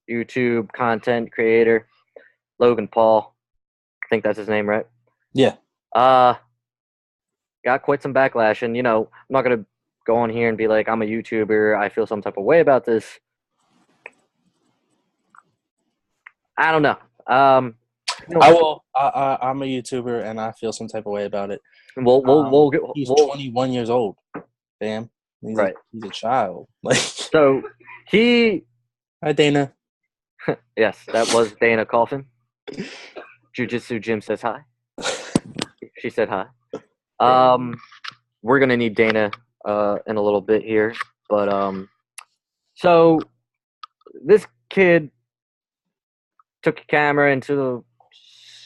YouTube content creator, Logan Paul. I think that's his name, right? Yeah. Got quite some backlash, and I'm not gonna go on here and be like, I'm a YouTuber, I feel some type of way about this. I don't know. I'm a YouTuber, and I feel some type of way about it. He's 21 years old. Damn, he's a child. So he. Hi, Dana. Yes, that was Dana Coffin. Ju-Jitsu Jim says hi. She said hi. We're gonna need Dana in a little bit here, but so this kid took a camera into the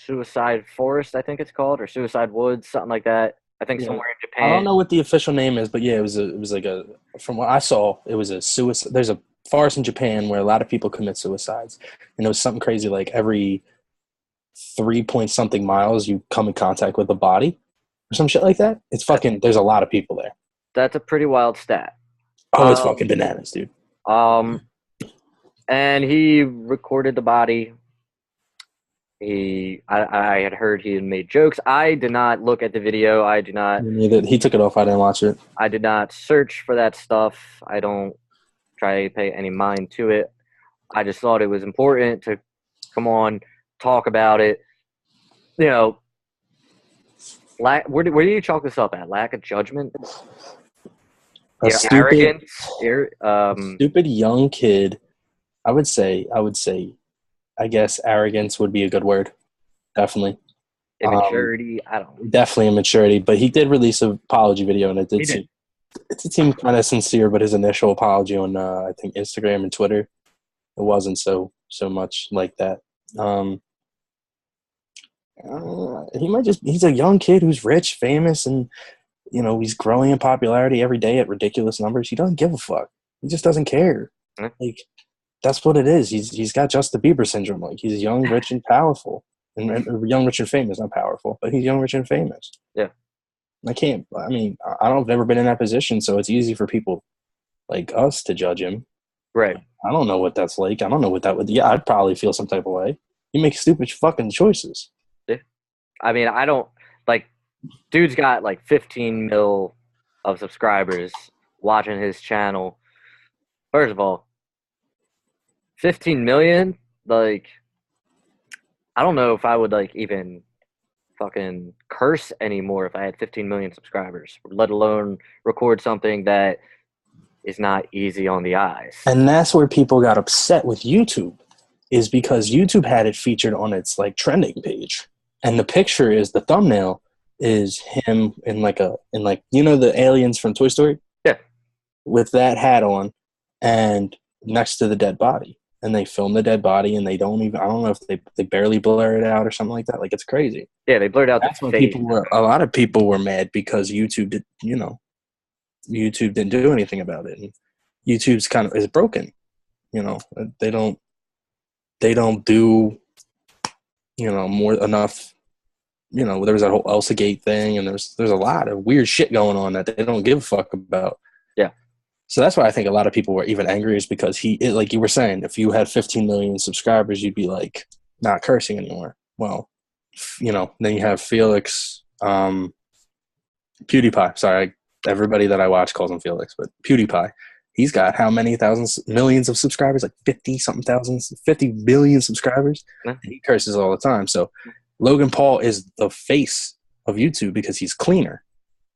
Suicide Forest, I think it's called, or Suicide Woods, something like that. I think somewhere in Japan. I don't know what the official name is, but yeah, it was like from what I saw, it was a suicide. There's a forest in Japan where a lot of people commit suicides, and it was something crazy like every 3-point-something miles you come in contact with a body or some shit like that. It's fucking. There's a lot of people there. That's a pretty wild stat. Oh, it's fucking bananas, dude. And he recorded the body. I had heard he had made jokes. I did not look at the video. I do not. He took it off. I didn't watch it. I did not search for that stuff. I don't try to pay any mind to it. I just thought it was important to come on, talk about it. Where do you chalk this up at? Lack of judgment? Arrogance? Stupid young kid. I would say, I guess arrogance would be a good word. Definitely. Immaturity, I don't know. Definitely immaturity. But he did release an apology video, and it seemed kind of sincere, but his initial apology on, I think, Instagram and Twitter, it wasn't so much like that. He's a young kid who's rich, famous, and, he's growing in popularity every day at ridiculous numbers. He doesn't give a fuck. He just doesn't care. Mm-hmm. That's what it is. He's got Justin Bieber syndrome. He's young, rich, and powerful. And young, rich, and famous. Not powerful, but he's young, rich, and famous. Yeah. I've never been in that position, so it's easy for people like us to judge him. Right. I don't know what that's like. I don't know what that would. Yeah, I'd probably feel some type of way. You make stupid fucking choices. Yeah. I don't dude's got 15 mil of subscribers watching his channel. First of all, 15 million, I don't know if I would even fucking curse anymore if I had 15 million subscribers, let alone record something that is not easy on the eyes. And that's where people got upset with YouTube, is because YouTube had it featured on its trending page. And the thumbnail is him in the aliens from Toy Story? Yeah. With that hat on and next to the dead body. And they film the dead body, and they don't even. I don't know if they barely blur it out or something like that. It's crazy. Yeah, they blurred out. That's when a lot of people were mad because YouTube did. YouTube didn't do anything about it, and YouTube's is broken. They don't do more enough. There was that whole Elsa Gate thing, and there's a lot of weird shit going on that they don't give a fuck about. Yeah. So that's why I think a lot of people were even angry, is because like you were saying, if you had 15 million subscribers, you'd be like not cursing anymore. Well, then you have Felix, PewDiePie. Sorry, everybody that I watch calls him Felix, but PewDiePie. He's got how many millions of subscribers? Like 50-something thousand, 50 billion subscribers. Yeah. And he curses all the time. So Logan Paul is the face of YouTube because he's cleaner.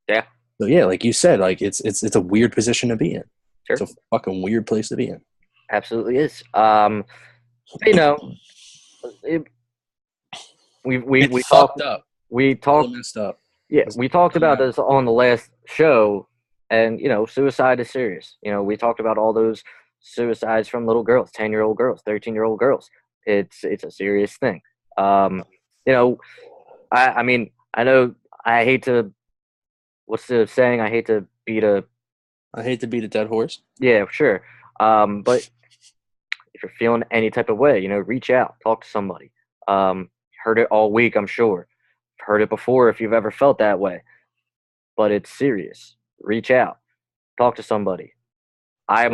Yeah. So yeah, like you said, like it's a weird position to be in. Sure. It's a fucking weird place to be in. Absolutely is. We fucked up. We talked messed up. Yeah, we talked about this on the last show, and suicide is serious. We talked about all those suicides from little girls, 10-year-old girls, 13-year-old girls. It's a serious thing. I mean, I know I hate to. What's the saying? I hate to beat a dead horse. Yeah, sure. But if you're feeling any type of way, reach out, talk to somebody. Heard it all week, I'm sure. Heard it before if you've ever felt that way. But it's serious. Reach out. Talk to somebody. I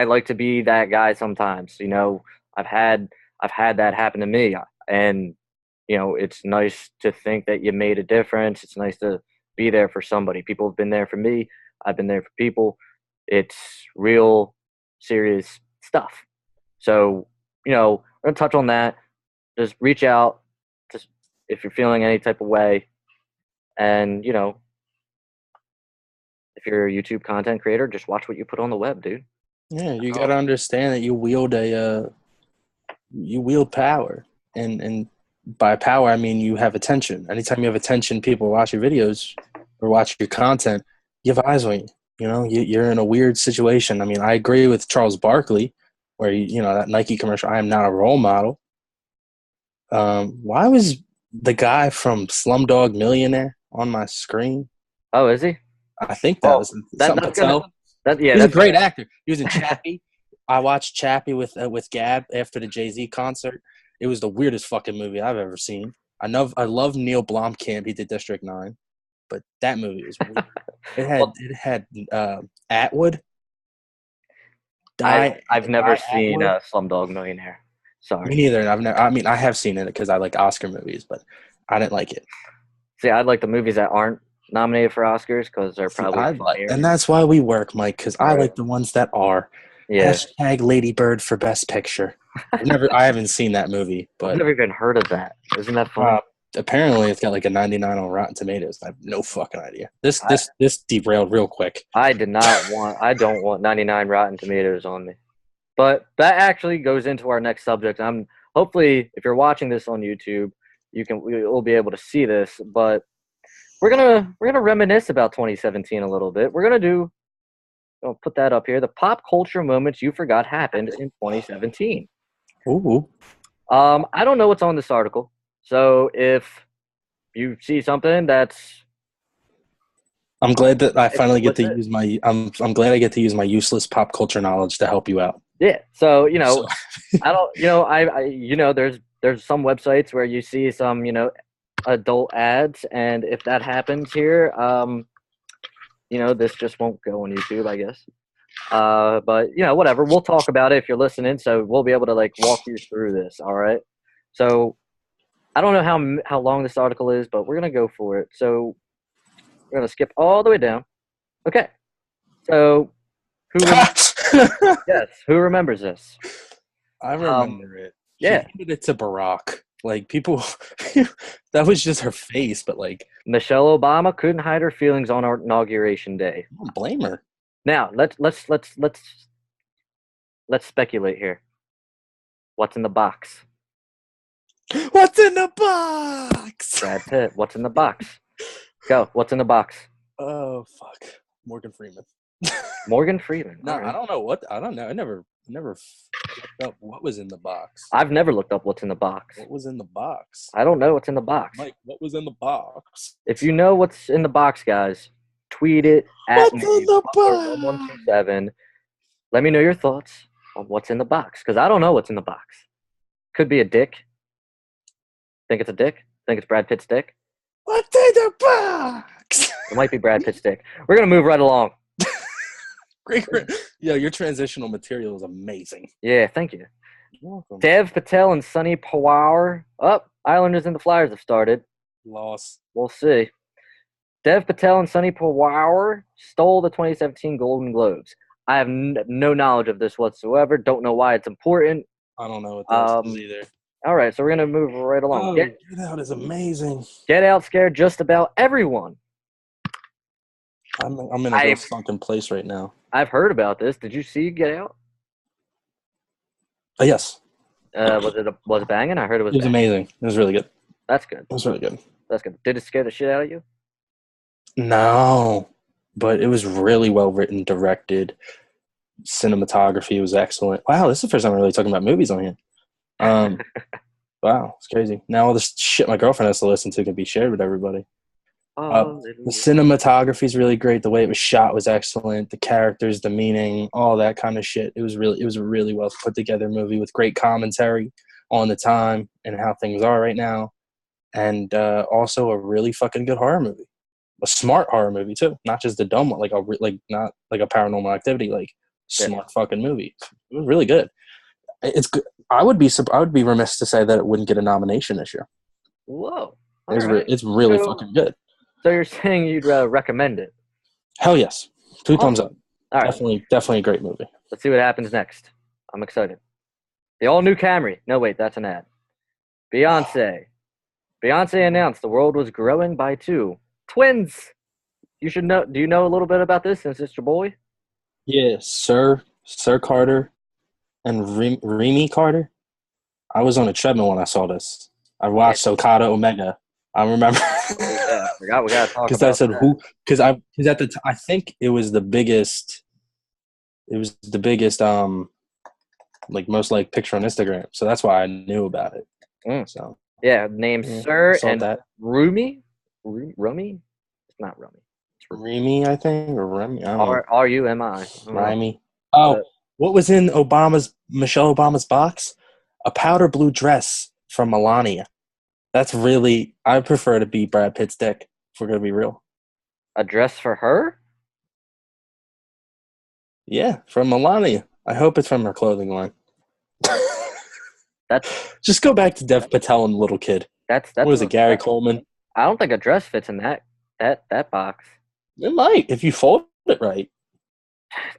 like to be that guy sometimes. I've had that happen to me, and it's nice to think that you made a difference. It's nice to be there for somebody. People have been there for me. I've been there for people. It's real serious stuff. So, we're going to touch on that. Just reach out if you're feeling any type of way. And, if you're a YouTube content creator, just watch what you put on the web, dude. Yeah, you got to understand that you wield power. And by power, I mean you have attention. Anytime you have attention, people watch your videos or watch your content, you have eyes on you. You're in a weird situation. I mean, I agree with Charles Barkley, where that Nike commercial, I am not a role model. Why was the guy from Slumdog Millionaire on my screen? Oh, is he? I think that was something to tell. He's a great actor. He was in Chappie. I watched Chappie with Gab after the Jay-Z concert. It was the weirdest fucking movie I've ever seen. I love Neil Blomkamp. He did District 9, but that movie was weird. It had Atwood. I've never seen Slumdog Millionaire. Sorry. Me neither. I have seen it because I like Oscar movies, but I didn't like it. See, I like the movies that aren't nominated for Oscars because they're probably funnier. And that's why we work, Mike, because I like the ones that are. Yeah. Hashtag Lady Bird for Best Picture. I haven't seen that movie, but I've never even heard of that. Isn't that funny? Apparently, it's got like a 99 on Rotten Tomatoes. I have no fucking idea. This derailed real quick. I don't want 99 Rotten Tomatoes on me. But that actually goes into our next subject. Hopefully, if you're watching this on YouTube, you'll be able to see this. But we're gonna reminisce about 2017 a little bit. We're gonna I'll put that up here. The pop culture moments you forgot happened in 2017. Ooh. I don't know what's on this article, so if you see something that's, I'm glad that I finally get to use my. I'm glad I get to use my useless pop culture knowledge to help you out. Yeah. So I don't. There's some websites where you see some adult ads, and if that happens here, this just won't go on YouTube, I guess. But whatever. We'll talk about it if you're listening, so we'll be able to walk you through this. All right. So I don't know how long this article is, but we're gonna go for it. So we're gonna skip all the way down. Okay. So who remembers this? I remember it. Yeah. She handed it to Barack. People, that was just her face, but Michelle Obama couldn't hide her feelings on our inauguration day. I don't blame her. Now let's speculate here. What's in the box? What's in the box? Brad Pitt. What's in the box? Go. What's in the box? Oh fuck, Morgan Freeman. Morgan Freeman. No, right. I don't know. I never looked up what was in the box. I've never looked up what's in the box. What was in the box? I don't know what's in the box. Mike, what was in the box? If you know what's in the box, guys, tweet it at what's in the box? 1127. Let me know your thoughts on what's in the box, because I don't know what's in the box. Could be a dick. Think it's a dick? Think it's Brad Pitt's dick? What's in the box? It might be Brad Pitt's dick. We're going to move right along. Great. Yo, your transitional material is amazing. Yeah, thank you. You're welcome. Dev Patel and Sonny Pawar. Islanders and the Flyers have started. Loss. We'll see. Dev Patel and Sonny Pawar stole the 2017 Golden Globes. I have no knowledge of this whatsoever. Don't know why it's important. I don't know what this is either. All right, so we're going to move right along. Oh, Get Out is amazing. Get Out scared just about everyone. I'm in a real sunken place right now. I've heard about this. Did you see Get Out? Yes. Was it banging? I heard it was. It was amazing. It was really good. That's good. It was really good. That's good. Did it scare the shit out of you? No, but it was really well written, directed. Cinematography was excellent. Wow, this is the first time I'm really talking about movies on here. Wow, it's crazy. Now all this shit my girlfriend has to listen to can be shared with everybody. The cinematography is really great. The way it was shot was excellent. The characters, the meaning, all that kind of shit. It was a really well put together movie with great commentary on the time and how things are right now, and also a really fucking good horror movie. A smart horror movie too, not just the dumb one, not like a Paranormal Activity, like smart fucking movie. It was really good. It's good. I would be remiss to say that it wouldn't get a nomination this year. Whoa, it's really fucking good. So you're saying you'd recommend it? Hell yes, 2 thumbs up. All right. Definitely a great movie. Let's see what happens next. I'm excited. The all-new Camry. No, wait, that's an ad. Beyonce announced the world was growing by 2 twins. You should know. Do you know a little bit about this since it's your boy? Yeah, Sir Carter and Remy Carter. I was on a treadmill when I saw this. I watched Okada Omega. I remember. Yeah, we got to talk because about I said that. who? Because at the I think it was the biggest. It was the biggest most like picture on Instagram. So that's why I knew about it. So yeah, named Sir and that. Rumi. Rumi? It's not Rumi. It's Remy, I think, or Remy. I don't know. R-U-M-I. Remy. Oh, what was in Michelle Obama's box? A powder blue dress from Melania. That's really. I prefer to be Brad Pitt's dick. If we're gonna be real. A dress for her? Yeah, from Melania. I hope it's from her clothing line. That's just go back to Dev Patel and Little Kid. That's what was it, Gary Coleman? I don't think a dress fits in that box. It might if you fold it right.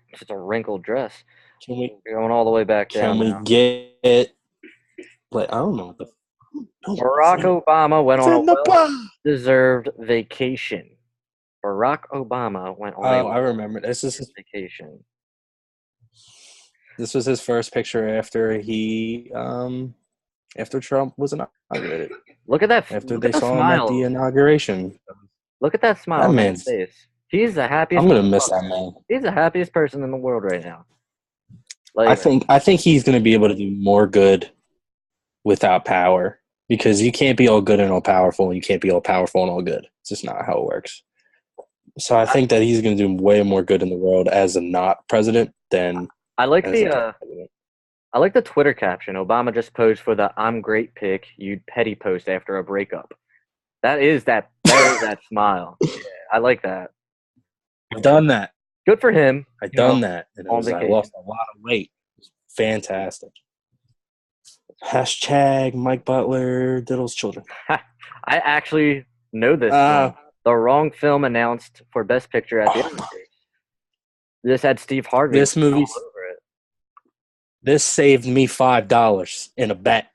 It's just a wrinkled dress. Can we going all the way back down? Can we get? Like I don't know what the. Barack Obama went on a well-deserved vacation. Barack Obama went on I remember. This is his vacation. This was his first picture after he after Trump was inaugurated. Look at that. After they saw him at the inauguration. Look at that smile on his face. He's the happiest. I'm gonna miss that man. He's the happiest person in the world right now. Like, I think he's gonna be able to do more good without power. Because you can't be all good and all powerful, and you can't be all powerful and all good. It's just not how it works. So I think that he's going to do way more good in the world as a not president than. I like the Twitter caption. Obama just posed for the "I'm great" pic you'd petty post after a breakup. That is that smile. Yeah, I like that. I've done that. Good for him. I've done that. And I lost a lot of weight. It was fantastic. Hashtag Mike Butler diddles children. I actually know this. The wrong film announced for Best Picture at the Oscars. This had Steve Harvey. This movie. Over it. This saved me $5 in a bet.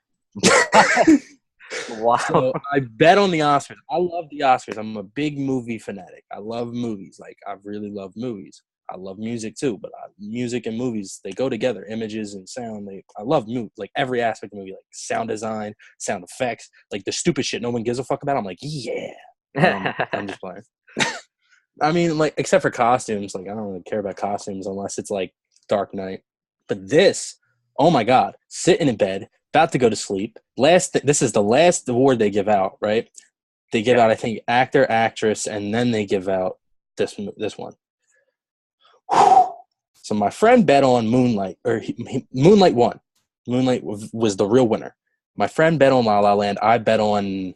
Wow! So I bet on the Oscars. I love the Oscars. I'm a big movie fanatic. I love movies. Like I really love movies. I love music too, but music and movies, they go together. Images and sound. I love movies, like every aspect of the movie, like sound design, sound effects, like the stupid shit no one gives a fuck about. I'm like, yeah. I'm just playing. I mean, like, except for costumes, like I don't really care about costumes unless it's like Dark Knight. But this, oh my God, sitting in bed, about to go to sleep. This is the last award they give out, right? They give out, I think, actor, actress, and then they give out this one. So my friend bet on Moonlight, or Moonlight won. Moonlight was the real winner. My friend bet on La La Land. I bet on,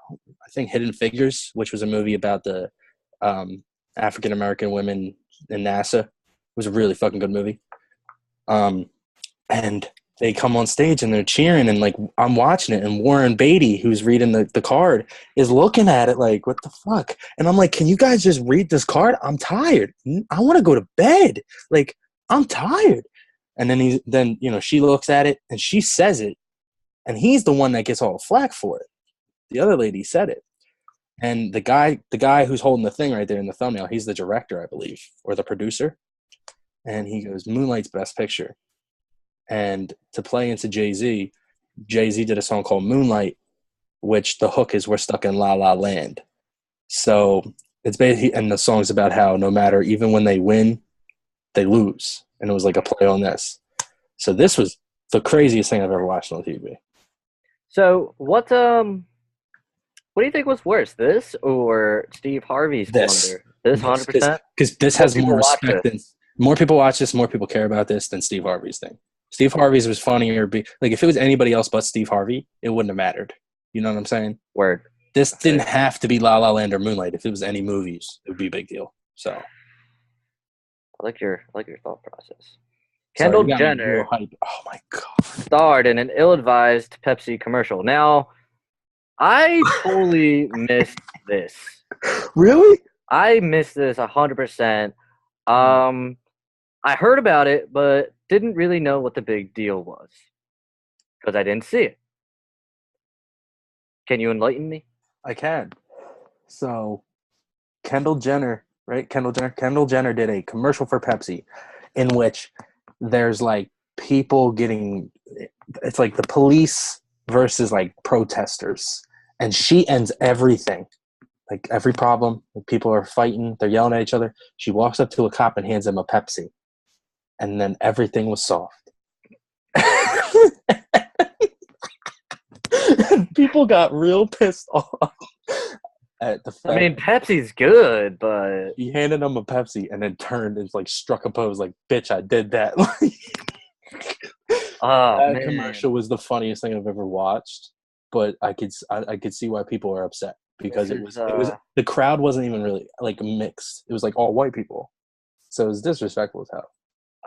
I think, Hidden Figures, which was a movie about the African American women in NASA. It was a really fucking good movie. And they come on stage and they're cheering, and like I'm watching it, and Warren Beatty, who's reading the card, is looking at it like, what the fuck? And I'm like, can you guys just read this card? I'm tired. I want to go to bed. Like, I'm tired. And then she looks at it and she says it, and he's the one that gets all the flack for it. The other lady said it. And the guy who's holding the thing right there in the thumbnail, he's the director, I believe, or the producer. And he goes, Moonlight's Best Picture. And to play into Jay-Z did a song called Moonlight, which the hook is We're Stuck in La La Land. So it's basically, and the song's about how no matter, even when they win, they lose. And it was like a play on this. So this was the craziest thing I've ever watched on TV. So what do you think was worse, this or Steve Harvey's blunder? This 100%? Because this has more respect than more people watch this, more people care about this than Steve Harvey's thing. Steve Harvey's was funnier. Like, if it was anybody else but Steve Harvey, it wouldn't have mattered. You know what I'm saying? Word. This didn't have to be La La Land or Moonlight. If it was any movies, it would be a big deal. So I like your thought process. Kendall Jenner, oh my God, starred in an ill-advised Pepsi commercial. Now, I totally missed this. Really? I missed this 100%. I heard about it, but didn't really know what the big deal was because I didn't see it. Can you enlighten me? I can. So, Kendall Jenner, right? Kendall Jenner did a commercial for Pepsi in which there's like people getting, it's like the police versus like protesters. And she ends everything, like every problem. Like, people are fighting, they're yelling at each other. She walks up to a cop and hands him a Pepsi. And then everything was soft. And people got real pissed off at the fact. I mean, Pepsi's good, but he handed him a Pepsi and then turned and like struck a pose like, bitch, I did that. That commercial was the funniest thing I've ever watched. But I could see why people are upset because it was the crowd wasn't even really like mixed. It was like all white people. So it was disrespectful as hell.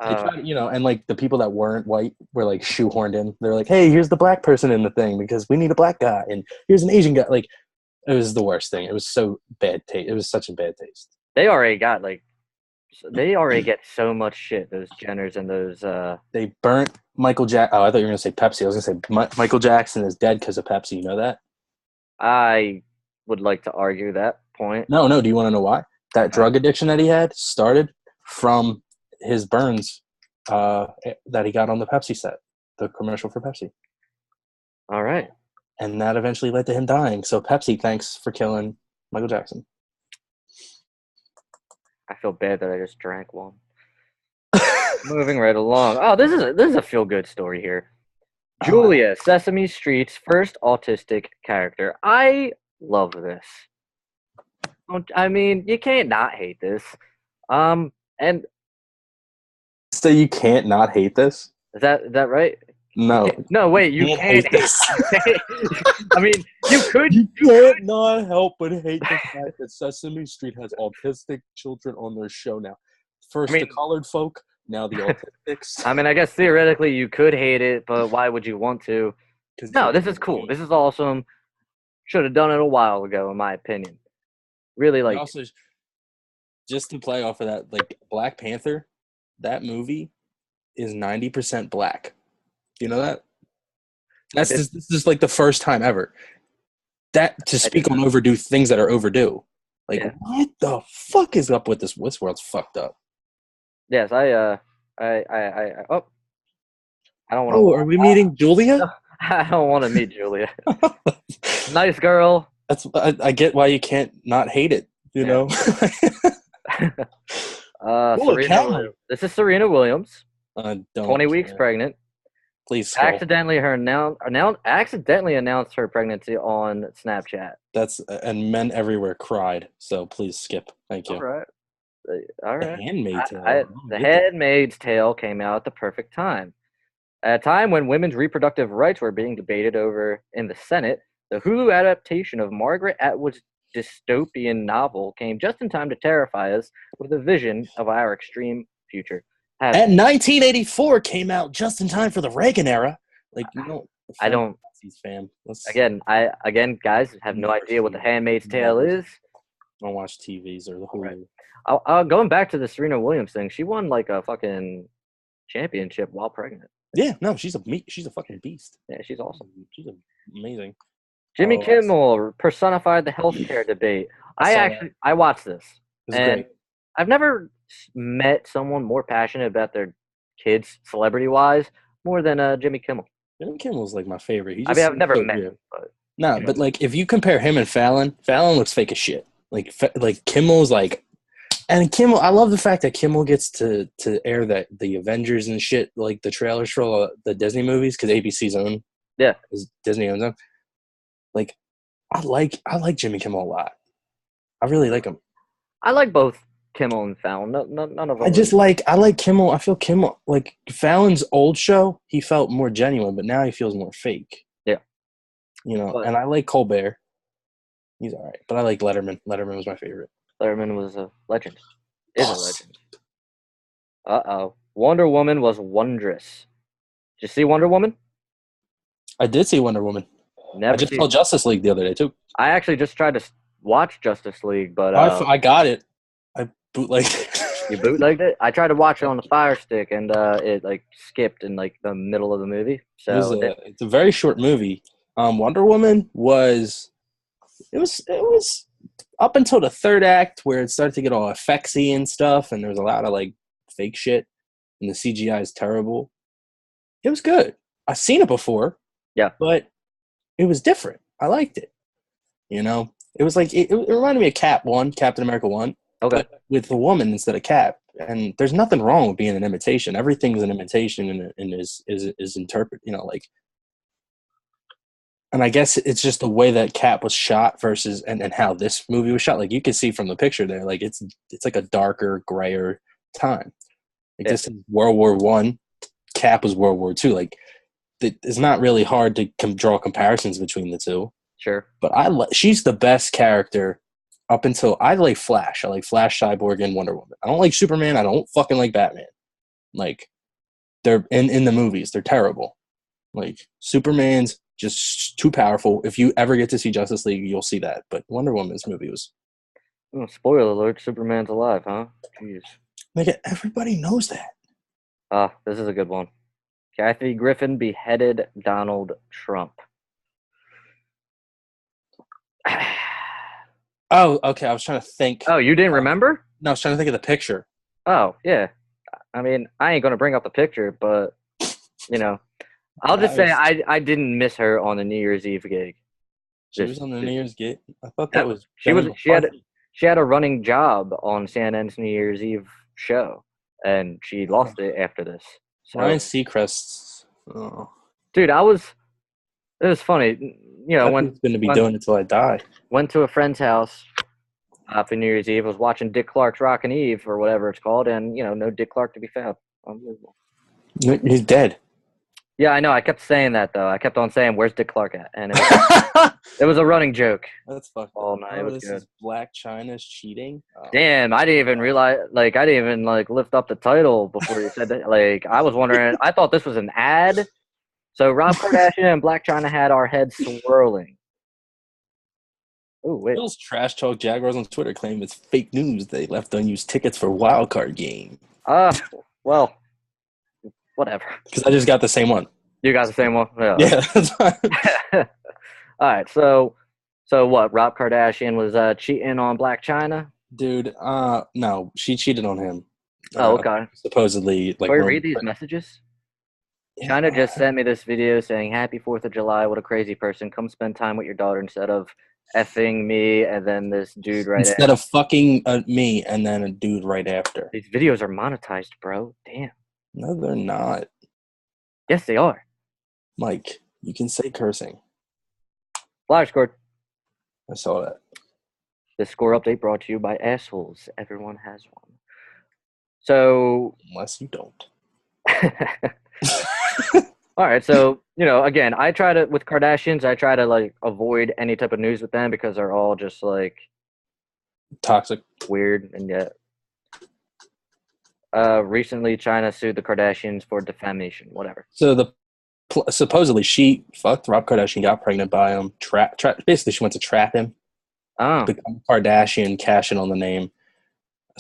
They tried, and like the people that weren't white were like shoehorned in. They're like, hey, here's the black person in the thing because we need a black guy, and here's an Asian guy. Like, it was the worst thing. It was so bad taste. It was such a bad taste. They already get so much shit. Those Jenners and those. They burnt Michael Jackson. Oh, I thought you were gonna say Pepsi. I was gonna say Michael Jackson is dead because of Pepsi. You know that? I would like to argue that point. No. Do you want to know why? That drug addiction that he had started from his burns that he got on the Pepsi set, the commercial for Pepsi. All right. And that eventually led to him dying. So Pepsi, thanks for killing Michael Jackson. I feel bad that I just drank one. Moving right along. Oh, this is a feel-good story here. Julia, Sesame Street's first autistic character. I love this. I mean, you can't not hate this. And so you can't not hate this? Is that right? No. No, wait, you can't hate this. I mean, you could. You can't not help but hate the fact that Sesame Street has autistic children on their show now. First the colored folk, now the autistics. I mean, I guess theoretically you could hate it, but why would you want to? No, this is cool. This is awesome. Should have done it a while ago, in my opinion. Really, like. Also, just to play off of that, like Black Panther, that movie is 90% black. You know that? This is like the first time ever. That to speak on overdue things that are overdue. Like, what the fuck is up with this? This world's fucked up. Yes, I don't want to. Oh, are we meeting Julia? I don't want to meet Julia. Nice girl. I get why you can't not hate it. You know. This is Serena Williams. 20 weeks pregnant. Please. Accidentally announced her pregnancy on Snapchat. And men everywhere cried. So please skip. Thank you. All right. The Handmaid's Tale. The Handmaid's Tale came out at the perfect time. At a time when women's reproductive rights were being debated over in the Senate, the Hulu adaptation of Margaret Atwood's dystopian novel came just in time to terrify us with a vision of our extreme future. And 1984 came out just in time for the Reagan era. Like, you know, I don't. Fam. Again, guys, have no idea what The Handmaid's Tale is. I don't watch TVs or the Hulu. Right. Going back to the Serena Williams thing, she won like a fucking championship while pregnant. Yeah, no, she's a fucking beast. Yeah, she's awesome. She's amazing. Jimmy Kimmel personified the healthcare debate. I watched this, and great. I've never met someone more passionate about their kids, celebrity-wise, more than Jimmy Kimmel. Jimmy Kimmel's like my favorite. I've never met him, but but like if you compare him and Fallon looks fake as shit. Like Kimmel's like, and Kimmel, I love the fact that Kimmel gets to air the Avengers and shit, like the trailers for all the Disney movies, because ABC's own. Yeah, Disney owns them. Like, I like Jimmy Kimmel a lot. I really like him. I like both Kimmel and Fallon. None of them. I like Kimmel. I feel Kimmel, like Fallon's old show, he felt more genuine, but now he feels more fake. Yeah. You know, and I like Colbert. He's all right. But I like Letterman. Letterman was my favorite. Letterman was a legend. Is a legend. Uh-oh. Wonder Woman was wondrous. Did you see Wonder Woman? I did see Wonder Woman. I just saw Justice League the other day, too. I actually just tried to watch Justice League, but... I got it. I bootlegged it. You bootlegged it? I tried to watch it on the Fire Stick, and it like skipped in like the middle of the movie. So it's a very short movie. Wonder Woman was... It was up until the third act where it started to get all effectsy and stuff, and there was a lot of like fake shit, and the CGI is terrible. It was good. I've seen it before. Yeah. But it was different. I liked it. You know? It was like it reminded me of Captain America 1. Okay. But with a woman instead of Cap. And there's nothing wrong with being an imitation. Everything's an imitation and is interpreted, you know, like. And I guess it's just the way that Cap was shot versus and how this movie was shot. Like you can see from the picture there, like it's like a darker, grayer time. Like this is World War I. Cap was World War II. Like it's not really hard to draw comparisons between the two. Sure. But she's the best character up until I like Flash. I like Flash, Cyborg, and Wonder Woman. I don't like Superman. I don't fucking like Batman. Like they're in the movies. They're terrible. Like Superman's just too powerful. If you ever get to see Justice League, you'll see that. But Wonder Woman's movie was... Oh, spoiler alert, Superman's alive, huh? Jeez. Like, everybody knows that. This is a good one. Kathy Griffin beheaded Donald Trump. Oh, okay. I was trying to think. Oh, you didn't remember? No, I was trying to think of the picture. Oh, yeah. I mean, I ain't going to bring up the picture, but, you know... I'll just say I didn't miss her on the New Year's Eve gig. She was on the New Year's gig? I thought that was... She had a running job on CNN's New Year's Eve show, and she lost it after this. So, Ryan Seacrest. Oh. Dude, it was funny. You know, I'm going to be doing it till I die. Went to a friend's house for New Year's Eve, was watching Dick Clark's Rockin' Eve, or whatever it's called, and, you know, no Dick Clark to be found. Unbelievable. He's dead. Yeah, I know. I kept saying that, though. I kept on saying, where's Dick Clark at? And it was a running joke. That's fucked all night. It was this good. Is Black China's cheating? Oh. Damn, I didn't even realize, like, I didn't even, like, lift up the title before you said that. Like, I was wondering, I thought this was an ad. So Rob Kardashian and Black China had our heads swirling. Oh, wait. Bill's Trash Talk Jaguars on Twitter claim it's fake news. They left unused tickets for wildcard game. Well, whatever. Because I just got the same one. You got the same one? Yeah. That's fine. All right. So what? Rob Kardashian was cheating on Black China? Dude, no. She cheated on him. Oh, okay. Supposedly. Like, can we read these messages? Yeah. China just sent me this video saying, Happy 4th of July. What a crazy person. Come spend time with your daughter instead of effing me and then this dude right after. Instead of fucking me and then a dude right after. These videos are monetized, bro. Damn. No, they're not. Yes, they are. Mike, you can say cursing. Flyer scored. I saw that. This score update brought to you by assholes. Everyone has one. So. Unless you don't. All right, so again, with Kardashians, I try to like avoid any type of news with them because they're all just like Toxic. weird, and yet recently China sued the Kardashians for defamation, whatever. So supposedly she fucked Rob Kardashian, got pregnant by him. Basically, she went to trap him, Oh, become Kardashian, cash in on the name.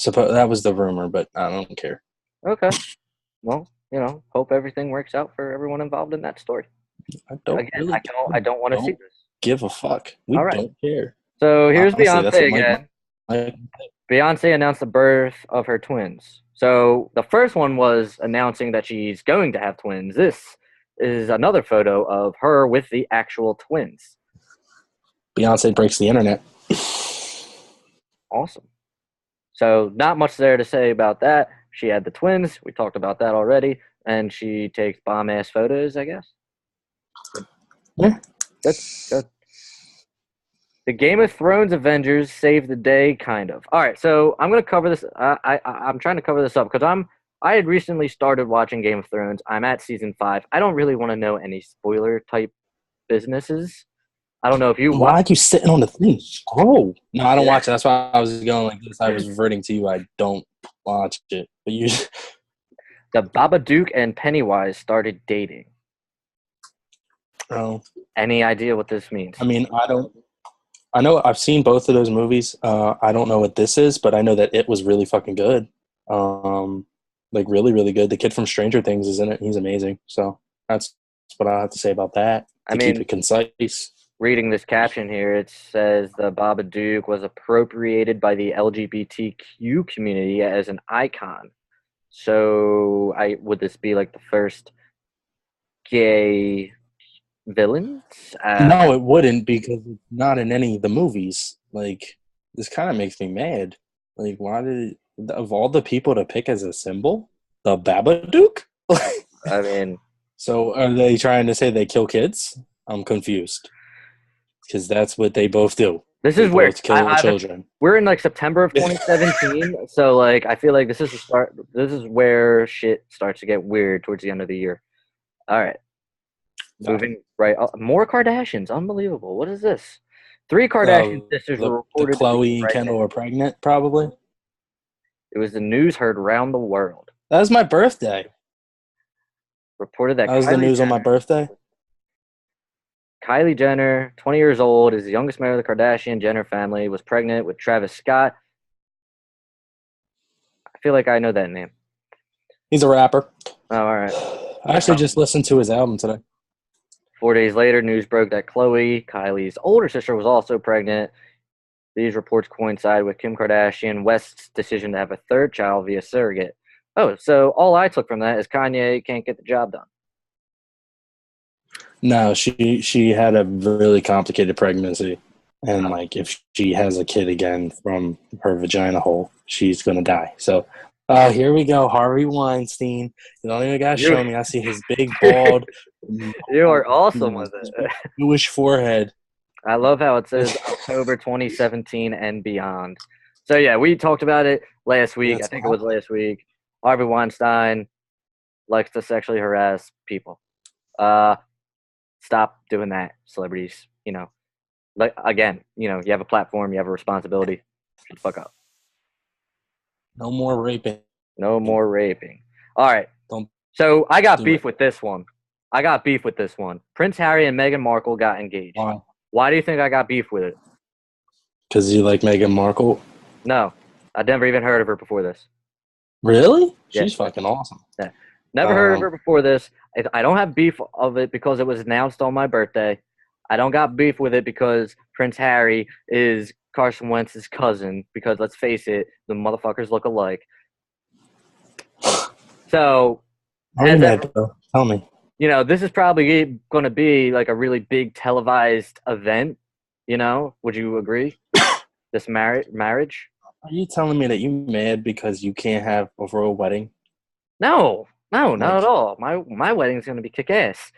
That was the rumor, but I don't care. okay. Well, hope everything works out for everyone involved in that story. I don't Again, really. I don't want to see this. Give a fuck. We All right. don't care. So here's Honestly, that's Beyonce what again. Mike Beyonce announced the birth of her twins. So the first one was announcing that she's going to have twins. This is another photo of her with the actual twins. Beyonce breaks the internet. Awesome. So not much there to say about that. She had the twins. We talked about that already. And she takes bomb-ass photos, I guess. Yeah. Good. The Game of Thrones Avengers saved the day, kind of. All right, so I'm going to cover this. I'm trying to cover this up because I had recently started watching Game of Thrones. I'm at season 5. I don't really want to know any spoiler-type businesses. I don't know if you Why watch. are you sitting on the thing? Oh. No, I don't watch it. That's why I was going like this. I was reverting to you. I don't watch it. But you... The Babadook and Pennywise started dating. Oh. Any idea what this means? I mean, I know I've seen both of those movies. I don't know what this is, but I know that it was really fucking good. Like really, really good. The kid from Stranger Things is in it. He's amazing. So that's what I have to say about that. Keep it concise. Reading this caption here, it says the Babadook was appropriated by the LGBTQ community as an icon. So, would this be like the first gay villains? No, it wouldn't because it's not in any of the movies. Like, this kind of makes me mad. Like, why of all the people to pick as a symbol, the Babadook? I mean, so are they trying to say they kill kids? I'm confused. Because that's what they both do. This is where kill children. We're in like September of 2017, so like I feel like this is the start. This is where shit starts to get weird towards the end of the year. All right, moving right. More Kardashians, unbelievable. What is this? 3 Kardashian sisters were reported. Chloe and Kendall were pregnant, probably. It was the news heard around the world. That was my birthday. Reported that was the news on my birthday. Kylie Jenner, 20 years old, is the youngest member of the Kardashian Jenner family, was pregnant with Travis Scott. I feel like I know that name. He's a rapper. Oh, all right. I actually just listened to his album today. 4 days later, news broke that Khloe, Kylie's older sister, was also pregnant. These reports coincide with Kim Kardashian West's decision to have a third child via surrogate. Oh, so all I took from that is Kanye can't get the job done. No, she had a really complicated pregnancy, and like if she has a kid again from her vagina hole, she's gonna die. So, here we go, Harvey Weinstein. You don't even gotta show me. I see his big bald. You are awesome with it. Jewish forehead. I love how it says October 2017 and beyond. So yeah, we talked about it last week. I think it was last week. Harvey Weinstein likes to sexually harass people. Stop doing that, celebrities. Like again, you have a platform, you have a responsibility. Shut the fuck up. No more raping. No more raping. All right. So I got beef with this one. Prince Harry and Meghan Markle got engaged. Why do you think I got beef with it? Because you like Meghan Markle? No. I'd never even heard of her before this. Really? Yeah. She's fucking awesome. Yeah. Never heard of her before this. I don't have beef of it because it was announced on my birthday. I don't got beef with it because Prince Harry is Carson Wentz's cousin because, let's face it, the motherfuckers look alike. So, tell me. This is probably going to be like a really big televised event. Would you agree? This marriage? Are you telling me that you mad because you can't have a royal wedding? No, not at all. My wedding's going to be kick-ass.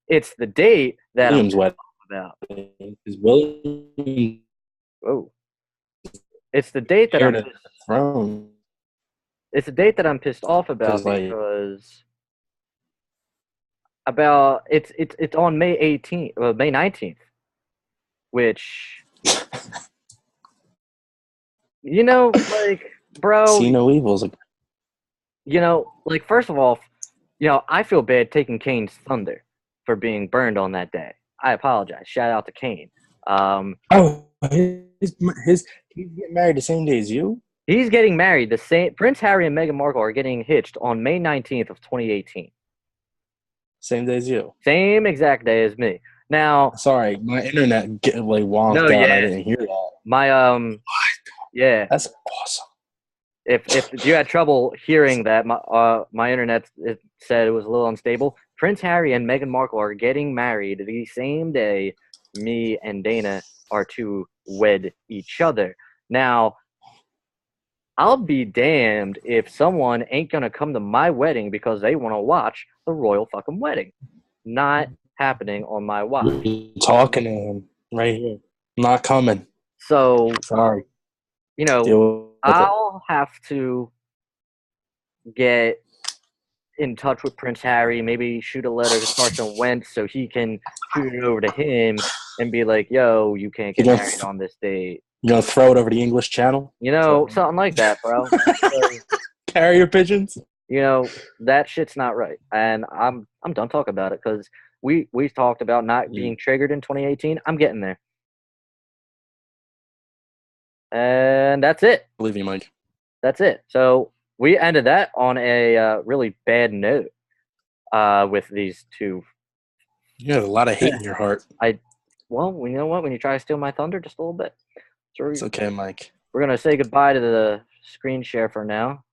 It's the date that William's wedding. About. Is William? Oh, it's the date that It's the date that I'm pissed off about because about it's on May 18th, May 19th, which like, bro, See no evils. like, first of all, I feel bad taking Kane's thunder for being burned on that day. I apologize. Shout out to Kane. Oh, he's getting married the same day as you? He's getting married. Prince Harry and Meghan Markle are getting hitched on May 19th of 2018. Same day as you. Same exact day as me. Now, sorry, my internet wonked no, out. yeah, I didn't hear that. my yeah. That's awesome. If you had trouble hearing that, my internet said it was a little unstable. Prince Harry and Meghan Markle are getting married the same day me and Dana are to wed each other. Now, I'll be damned if someone ain't gonna come to my wedding because they want to watch the royal fucking wedding. Not happening on my watch. You're talking to him right here. Not coming. So, sorry. I'll have to get in touch with Prince Harry, maybe shoot a letter to Carson Wentz so he can shoot it over to him and be like, yo, you can't get married on this date. You gonna throw it over the English Channel? Something like that, bro. Carrier pigeons? That shit's not right. And I'm done talking about it because we talked about not being triggered in 2018. I'm getting there. And that's it. Believe you, Mike. That's it. So we ended that on a really bad note with these two. You have a lot of hate in your heart. Well, you know what? When you try to steal my thunder just a little bit. So it's okay, Mike. We're going to say goodbye to the screen share for now.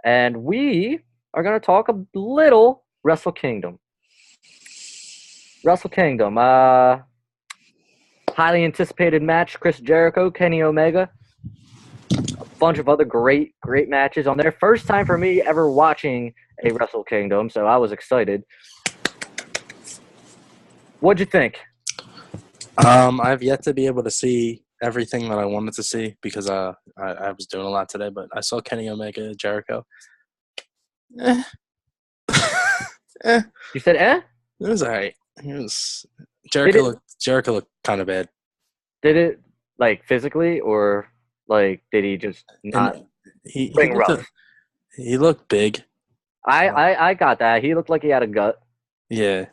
And we are going to talk a little Wrestle Kingdom. Wrestle Kingdom. Highly anticipated match, Chris Jericho, Kenny Omega. A bunch of other great matches on there. First time for me ever watching a Wrestle Kingdom, so I was excited. What'd you think? I've yet to be able to see everything that I wanted to see because I was doing a lot today, but I saw Kenny Omega, Jericho. You said eh? It was all right. Jericho looked kind of bad. Did it, like, physically, or like did he just not bring rough? He looked big. I got that. He looked like he had a gut. Yeah.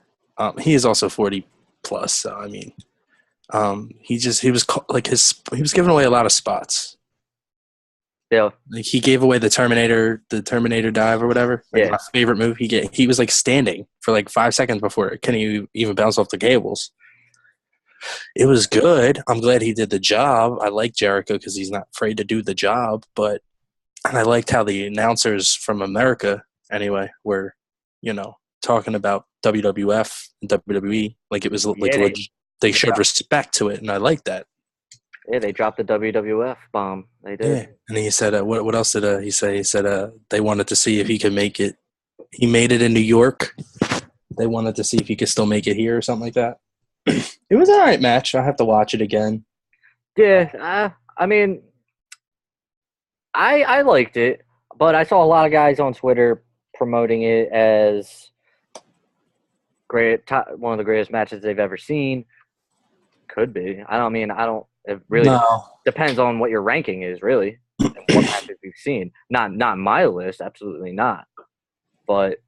He is also 40 plus, so I mean, he was giving away a lot of spots. Yeah. Like he gave away the Terminator dive or whatever. Like my favorite move. He was like standing for like 5 seconds before Kenny even bounced off the cables. It was good. I'm glad he did the job. I like Jericho because he's not afraid to do the job. And I liked how the announcers from America, anyway, were, talking about WWF and WWE. Like it was they showed respect to it, and I like that. Yeah, they dropped the WWF bomb. They did. Yeah. And he said, what else did he say? He said they wanted to see if he could make it. He made it in New York. They wanted to see if he could still make it here or something like that. It was an all right match. I'll have to watch it again. Yeah, I mean, I liked it, but I saw a lot of guys on Twitter promoting it as one of the greatest matches they've ever seen. Could be. It really depends on what your ranking is, really, and what matches you've seen. Not my list, absolutely not. But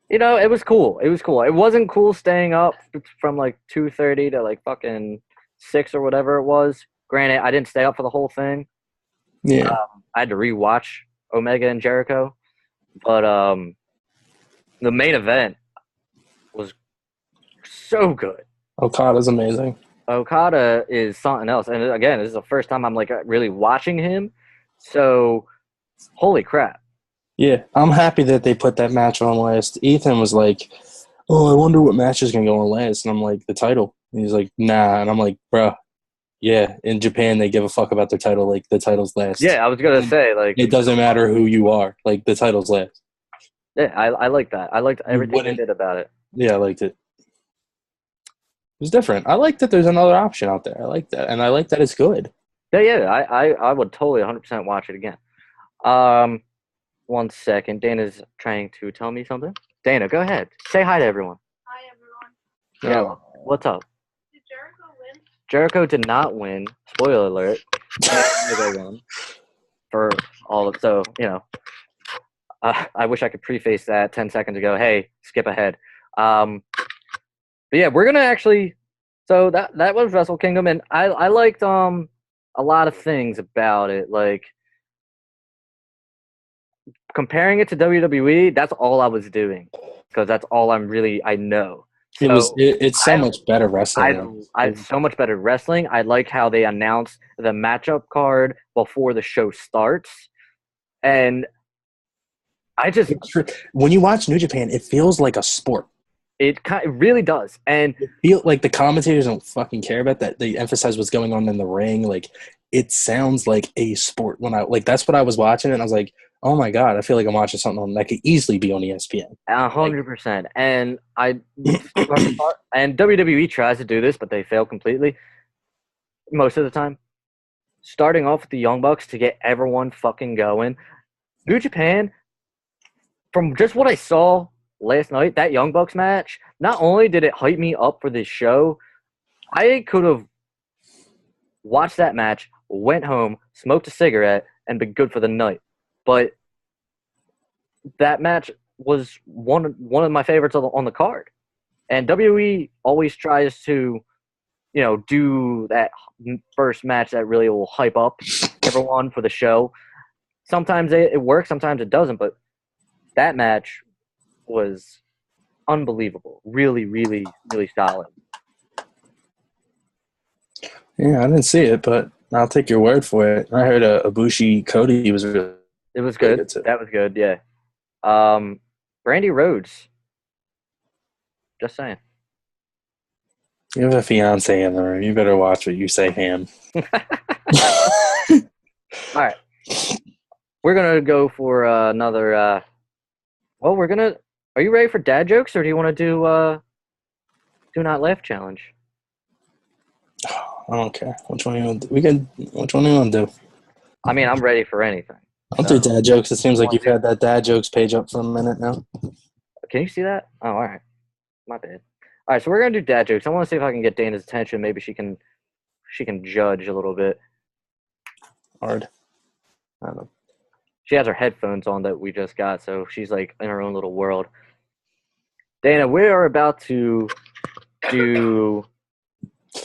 it was cool. It was cool. It wasn't cool staying up from like 2:30 to like fucking 6 or whatever it was. Granted, I didn't stay up for the whole thing. Yeah. I had to rewatch Omega and Jericho, but the main event was so good. Okada's amazing. Okada is something else. And again, this is the first time I'm like really watching him. So, holy crap. Yeah, I'm happy that they put that match on last. Ethan was like, oh, I wonder what match is going to go on last. And I'm like, the title. And he's like, nah. And I'm like, bro, yeah, in Japan, they give a fuck about their title. Like, the title's last. Yeah, I was going to say, like. It doesn't matter who you are. Like, the title's last. Yeah, I like that. I liked everything they did about it. Yeah, I liked it. It was different. I like that there's another option out there. I like that. And I like that it's good. Yeah, I would totally 100% watch it again. 1 second. Dana's trying to tell me something. Dana, go ahead. Say hi to everyone. Hi, everyone. Yeah, what's up? Did Jericho win? Jericho did not win. Spoiler alert. They won for all of so I wish I could preface that 10 seconds ago. Hey, skip ahead. But yeah, we're gonna actually. So that was Wrestle Kingdom, and I liked a lot of things about it, like comparing it to WWE. That's all I was doing because that's all I know. So It's so much better wrestling. It's so much better wrestling. I like how they announced the matchup card before the show starts, and I just when you watch New Japan, it feels like a sport. It really does, and it feel like the commentators don't fucking care about that. They emphasize what's going on in the ring. Like it sounds like a sport. That's what I was watching, and I was like, oh my god, I feel like I'm watching something that could easily be on ESPN. 100%. And and WWE tries to do this, but they fail completely most of the time. Starting off with the Young Bucks to get everyone fucking going. New Japan, from just what I saw last night, that Young Bucks match, not only did it hype me up for this show, I could have watched that match, went home, smoked a cigarette, and been good for the night. But that match was one of my favorites on the card. And WWE always tries to, do that first match that really will hype up everyone for the show. Sometimes it works, sometimes it doesn't, but that match was unbelievable. Really, really, really solid. Yeah, I didn't see it, but I'll take your word for it. I heard Ibushi Cody was really. It was good. Really good that was good. Yeah. Brandy Rhodes. Just saying. You have a fiance in the room. You better watch what you say, Ham. All right. We're gonna go for another. Are you ready for dad jokes, or do you want to do not laugh challenge? I don't care. Which one do you want to do? Which one do you want to do? I mean, I'm ready for anything. I'll do dad jokes. It seems like you've had that dad jokes page up for a minute now. Can you see that? Oh, all right. My bad. All right, so we're gonna do dad jokes. I want to see if I can get Dana's attention. Maybe she can judge a little bit. Hard. I don't know. She has her headphones on that we just got, so she's like in her own little world. Dana, we are about to do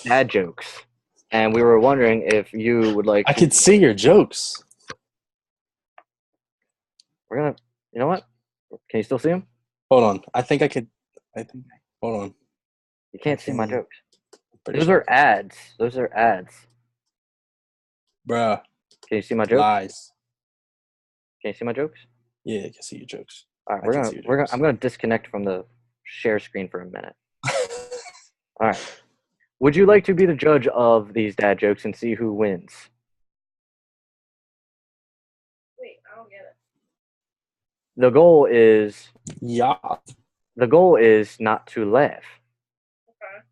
dad jokes, and we were wondering if you would like. I could see your jokes. We're gonna. You know what? Can you still see them? Hold on. Hold on. You can't see my jokes. Those are ads. Those are ads. Bruh. Can you see my jokes? Lies. Can you see my jokes? Yeah, I can see your jokes. All right, I'm gonna disconnect from the share screen for a minute. All right. Would you like to be the judge of these dad jokes and see who wins? Wait, I don't get it. The goal is not to laugh. Okay.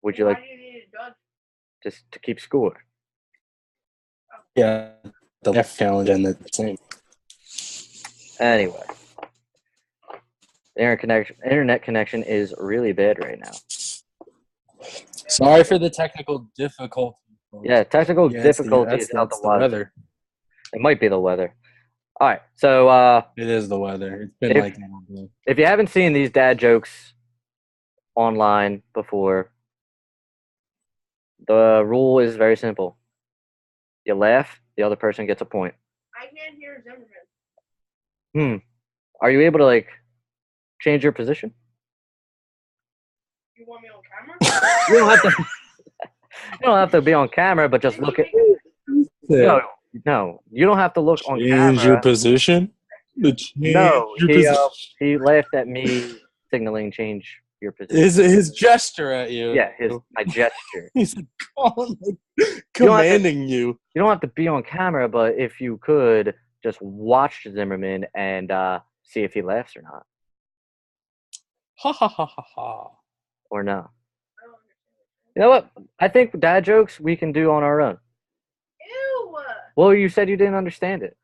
Would you Why like do you need a judge? just to keep score? Yeah, the laugh challenge and the same. Anyway, the internet connection is really bad right now. Sorry for the technical difficulty. Yeah, technical difficulties out the weather. It might be the weather. All right, so it is the weather. It's been like that. If you haven't seen these dad jokes online before, the rule is very simple. You laugh, the other person gets a point. I can't hear Zimmerman. Are you able to change your position? You want me on camera? You don't have to. You don't have to be on camera, but just look at. No, you don't have to look on camera. Change your position. He laughed at me signaling change your position. His gesture at you. Yeah, my gesture. He's commanding you. You don't have to be on camera, but if you could just watch Zimmerman and see if he laughs or not. Ha ha ha ha ha. Or no. You know what? I think dad jokes we can do on our own. Ew! Well, you said you didn't understand it.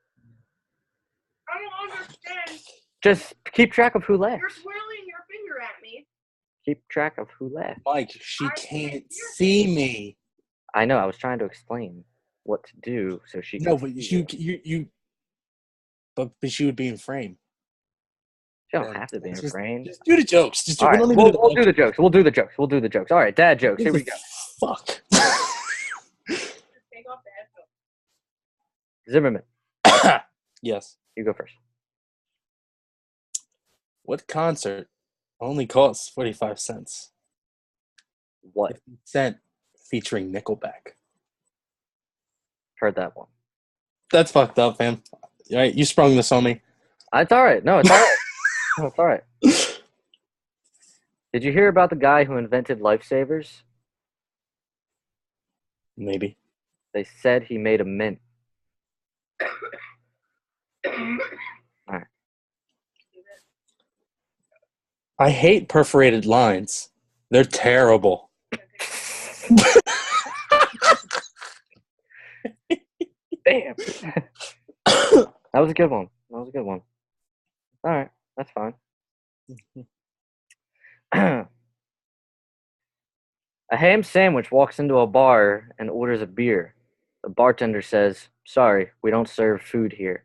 I don't understand. Just keep track of who laughs. You're swirling keep track of who laughed. Mike, she can't see me. I know. I was trying to explain what to do so she No, could but see but she would be in frame. She don't have to be in Just frame. do the jokes. Just do. All We right, don't need we'll to do do the jokes. We'll do the jokes. We'll do the jokes. All right, dad jokes. Here we go. Fuck. Just take off the headphones. Zimmerman, Yes. you go first. What concert only costs 45 cents? What? 50 Cent featuring Nickelback. Heard that one. That's fucked up, man. All right, you sprung this on me. It's all right. No, it's all right. No, it's all right. Did you hear about the guy who invented lifesavers? Maybe. They said he made a mint. I hate perforated lines. They're terrible. Damn. That was a good one. All right, that's fine. A ham sandwich walks into a bar and orders a beer. The bartender says, "Sorry, we don't serve food here."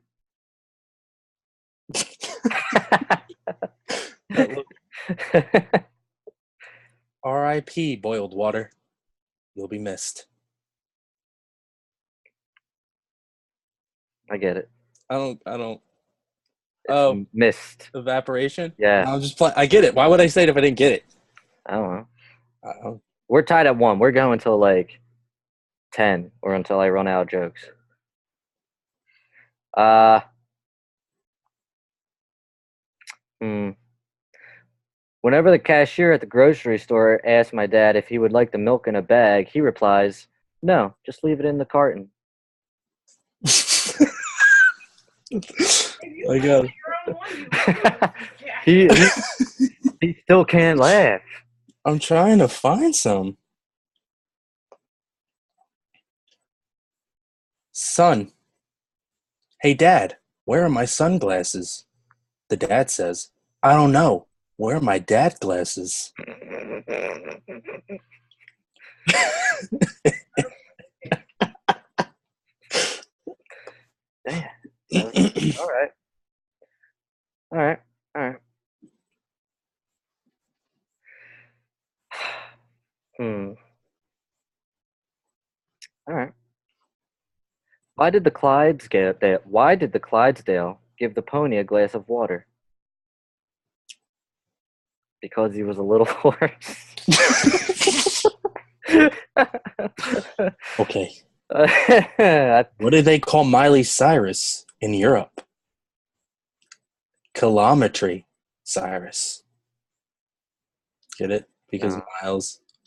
R.I.P. boiled water. You'll be missed. I get it. I don't. It's missed. Evaporation? Yeah. No, I'm just playing. I get it. Why would I say it if I didn't get it? I don't know. I don't. We're tied at 1. We're going till like 10 or until I run out of jokes. Whenever the cashier at the grocery store asks my dad if he would like the milk in a bag, he replies, "No, just leave it in the carton." I got it. Your own one, you He still can't laugh. I'm trying to find some. Son. Hey, Dad, where are my sunglasses? The dad says, I don't know. Where are my dad glasses? Damn. All right. All right. Why did the Clydesdale give the pony a glass of water? Because he was a little horse. Okay. What do they call Miley Cyrus in Europe? Kilometry Cyrus. Get it? Because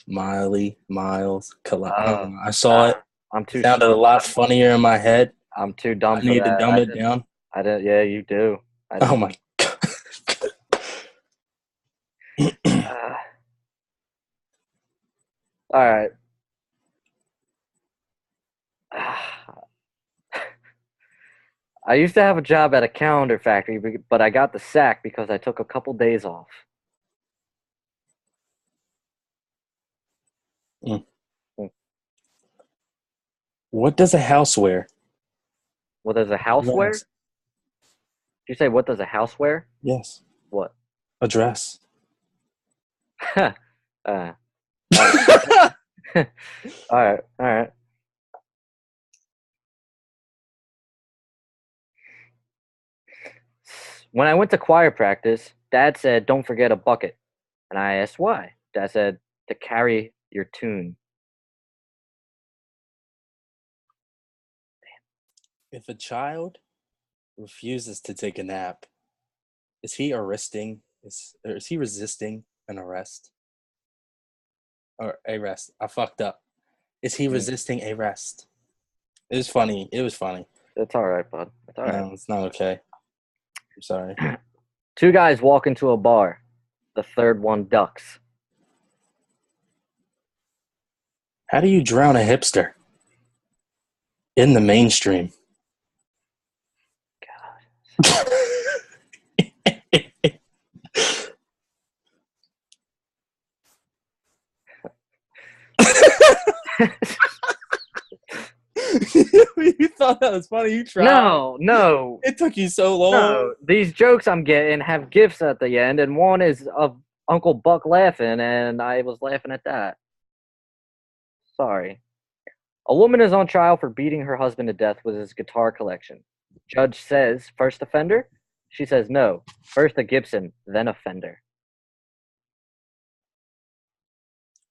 Miley, Miles, I saw it. I'm too. It sounded a lot funnier in my head. I'm too dumb. I need to dumb it down. I didn't. Yeah, you do. Oh my god. All right. I used to have a job at a calendar factory, but I got the sack because I took a couple days off. What does a house wear? What does a house wear? Did you say what does a house wear? Yes. What? A dress. All right. When I went to choir practice, Dad said, "Don't forget a bucket." And I asked why. Dad said, "To carry your tune." If a child refuses to take a nap, is he resisting an arrest? Or arrest. I fucked up. Is he resisting arrest? It was funny. It's all right, bud. It's all right. No, it's not okay. I'm sorry. 2 guys walk into a bar. The third one ducks. How do you drown a hipster? In the mainstream. You thought that was funny. You tried. No. It took you so long. No, these jokes I'm getting have gifts at the end, and one is of Uncle Buck laughing, and I was laughing at that. Sorry. A woman is on trial for beating her husband to death with his guitar collection. Judge says, first offender? She says, no. First a Gibson, then a Fender.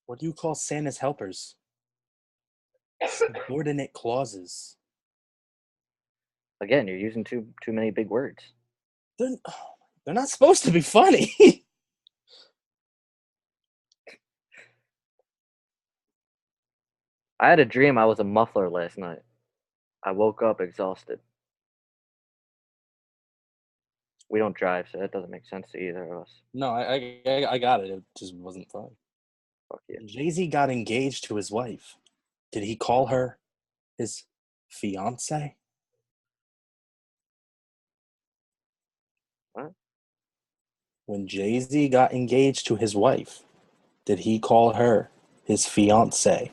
What do you call Santa's helpers? Subordinate clauses. Again, you're using too many big words. They're not supposed to be funny. I had a dream I was a muffler last night. I woke up exhausted. We don't drive, so that doesn't make sense to either of us. No, I got it. It just wasn't fun. Fuck you. Jay-Z got engaged to his wife. Did he call her his fiance? What? When Jay-Z got engaged to his wife, did he call her his fiance?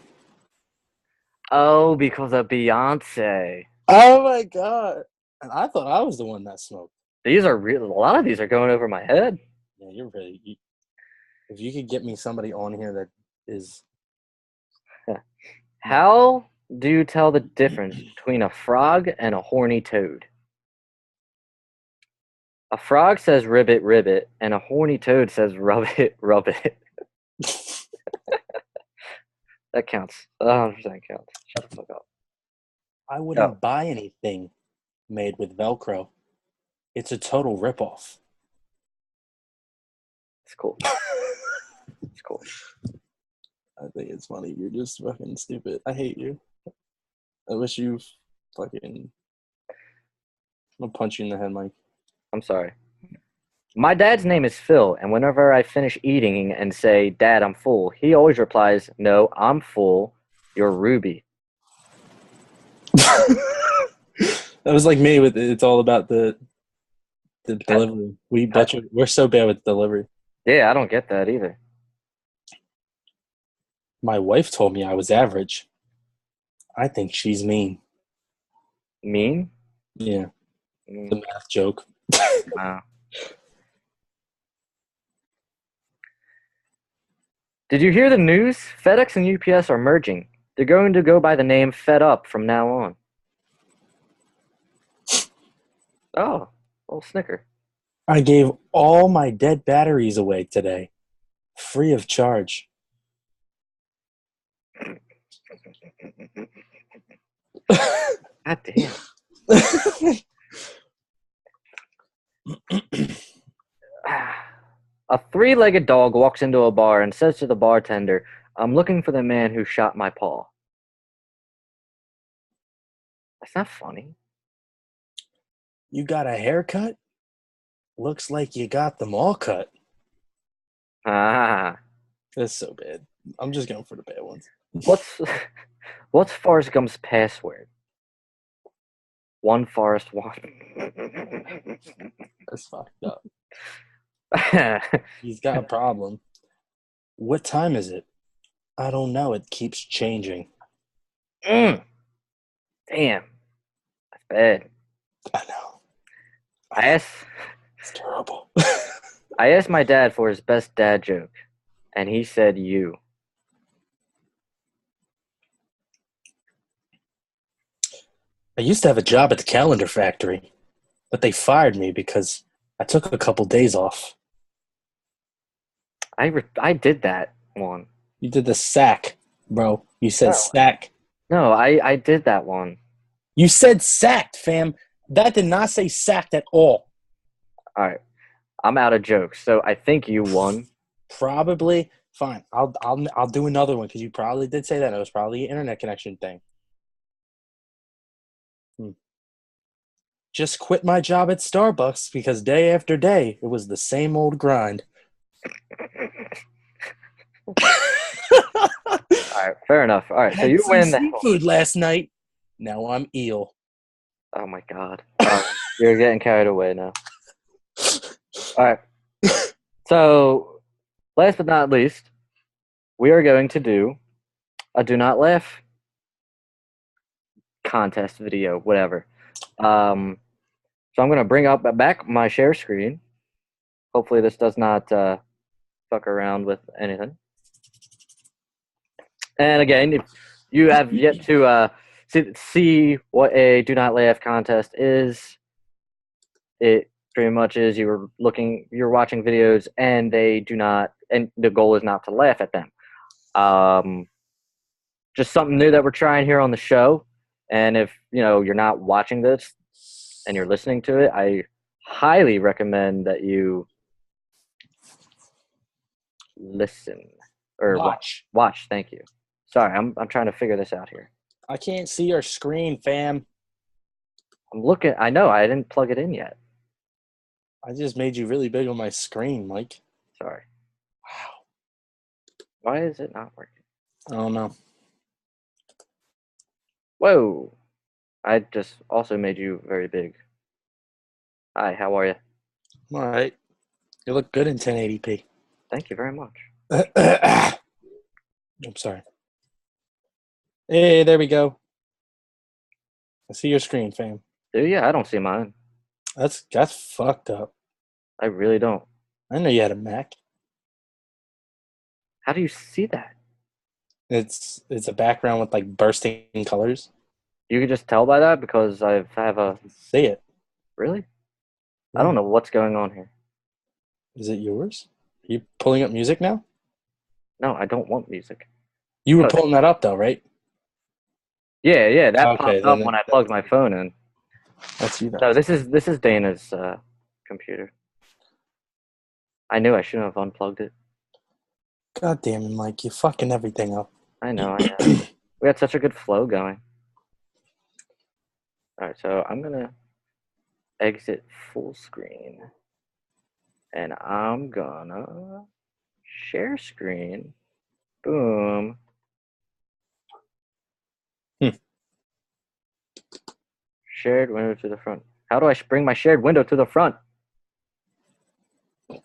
Oh, because of Beyonce. Oh my God. And I thought I was the one that smoked. These are real. A lot of these are going over my head. Yeah, you're really. If you could get me somebody on here that is. How do you tell the difference between a frog and a horny toad? A frog says ribbit, ribbit, and a horny toad says rub it, rub it. That counts. 100% counts. Shut the fuck up. I wouldn't buy anything made with Velcro. It's a total ripoff. It's cool. It's cool. I think it's funny. You're just fucking stupid. I hate you. I wish you fucking. I'm gonna punch you in the head, Mike. I'm sorry. My dad's name is Phil, and whenever I finish eating and say, Dad, I'm full, he always replies, No, I'm full. You're Ruby. That was like me with it's all about the delivery. We're so bad with delivery. Yeah, I don't get that either. My wife told me I was average. I think she's mean. Mean? Yeah. The math joke. Wow. Did you hear the news? FedEx and UPS are merging. They're going to go by the name Fed Up from now on. Oh, little snicker. I gave all my dead batteries away today. Free of charge. God damn. A three-legged dog walks into a bar and says to the bartender, I'm looking for the man who shot my paw. That's not funny. You got a haircut? Looks like you got them all cut. Ah. That's so bad. I'm just going for the bad ones. What's Forrest Gump's password? One Forrest one. That's fucked up. He's got a problem. What time is it? I don't know. It keeps changing. Damn. That's bad. I know. It's terrible. I asked my dad for his best dad joke, and he said you. I used to have a job at the calendar factory, but they fired me because I took a couple days off. I did that one. You did the sack, bro. You said sack. No, I did that one. You said sacked, fam. That did not say sacked at all. All right. I'm out of jokes, so I think you won. Probably. Fine. I'll do another one because you probably did say that. It was probably an internet connection thing. Just quit my job at Starbucks because day after day it was the same old grind. All right, fair enough. All right, so you win. Seafood last night. Now I'm eel. Oh my God, you're getting carried away now. All right. So, last but not least, we are going to do a do not laugh contest video, whatever. So I'm going to bring up back my share screen. Hopefully this does not fuck around with anything. And again, if you have yet to see what a do not laugh contest is, it pretty much is you're watching videos and they do not, and the goal is not to laugh at them. Just something new that we're trying here on the show. And if you're not watching this and you're listening to it, I highly recommend that you listen or watch. Thank you. Sorry, I'm trying to figure this out here. I can't see your screen, fam. I'm looking. I know I didn't plug it in yet. I just made you really big on my screen, Mike. Sorry. Wow. Why is it not working? I don't know. Whoa. I just also made you very big. Hi, how are you? I'm all right. You look good in 1080p. Thank you very much. I'm sorry. Hey, there we go. I see your screen, fam. Do you? I don't see mine. That's fucked up. I really don't. I know you had a Mac. How do you see that? It's a background with like bursting colors. You can just tell by that because I have a... See it. Really? Yeah. I don't know what's going on here. Is it yours? Are you pulling up music now? No, I don't want music. You were pulling that up though, right? Yeah, that popped up when I plugged my phone in. That's you. No, this is Dana's computer. I knew I shouldn't have unplugged it. God damn it, Mike! You're fucking everything up. I know. We had such a good flow going. All right, so I'm gonna exit full screen, and I'm gonna share screen. Boom. Shared window to the front. How do I bring my shared window to the front? I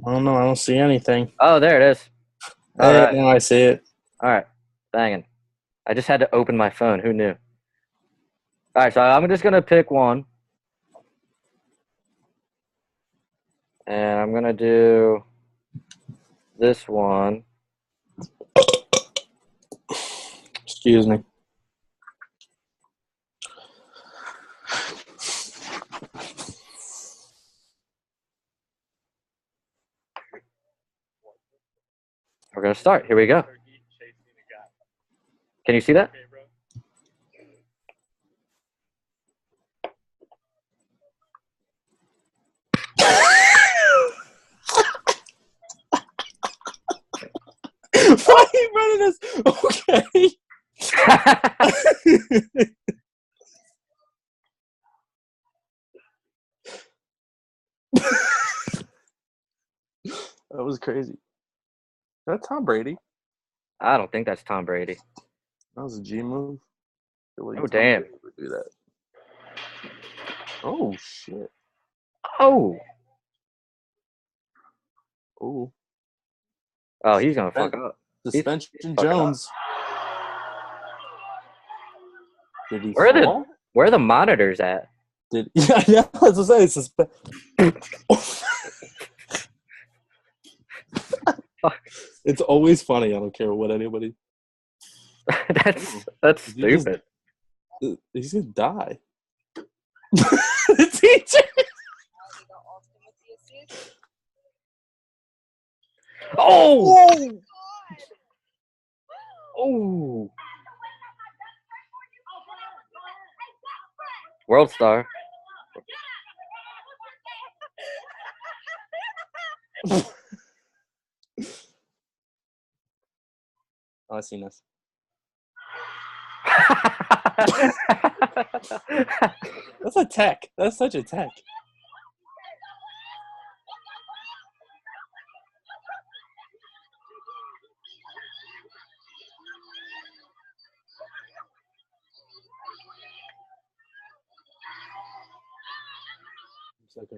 don't know. I don't see anything. Oh, there it is. All right. Now I see it. All right. Banging. I just had to open my phone. Who knew? All right, so I'm just going to pick one. And I'm going to do this one. Excuse me. We're going to start. Here we go. Can you see that? Why are you running this? Okay. That was crazy. Is that Tom Brady? I don't think that's Tom Brady. That was a G move. Oh, damn. Do that. Oh, shit. Oh. Oh. Oh, he's going to fuck up. Suspension Jones. Did he Where fall? Where are the monitors at? Yeah, I was going to say, it's always funny. I don't care what anybody. That's stupid. He's going to die. The teacher. Oh! Oh! World star. Oh, I've seen this. That's a tech. That's such a tech.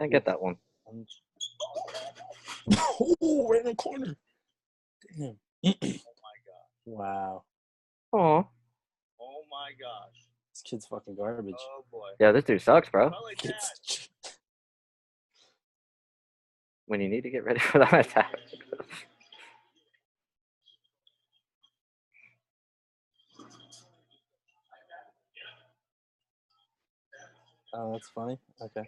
I get that one. Oh, right in the corner. Damn. Wow. Oh. Oh my gosh. This kid's fucking garbage. Oh boy. Yeah, this dude sucks, bro. Not like that. When you need to get ready for that attack. Oh, that's funny. Okay.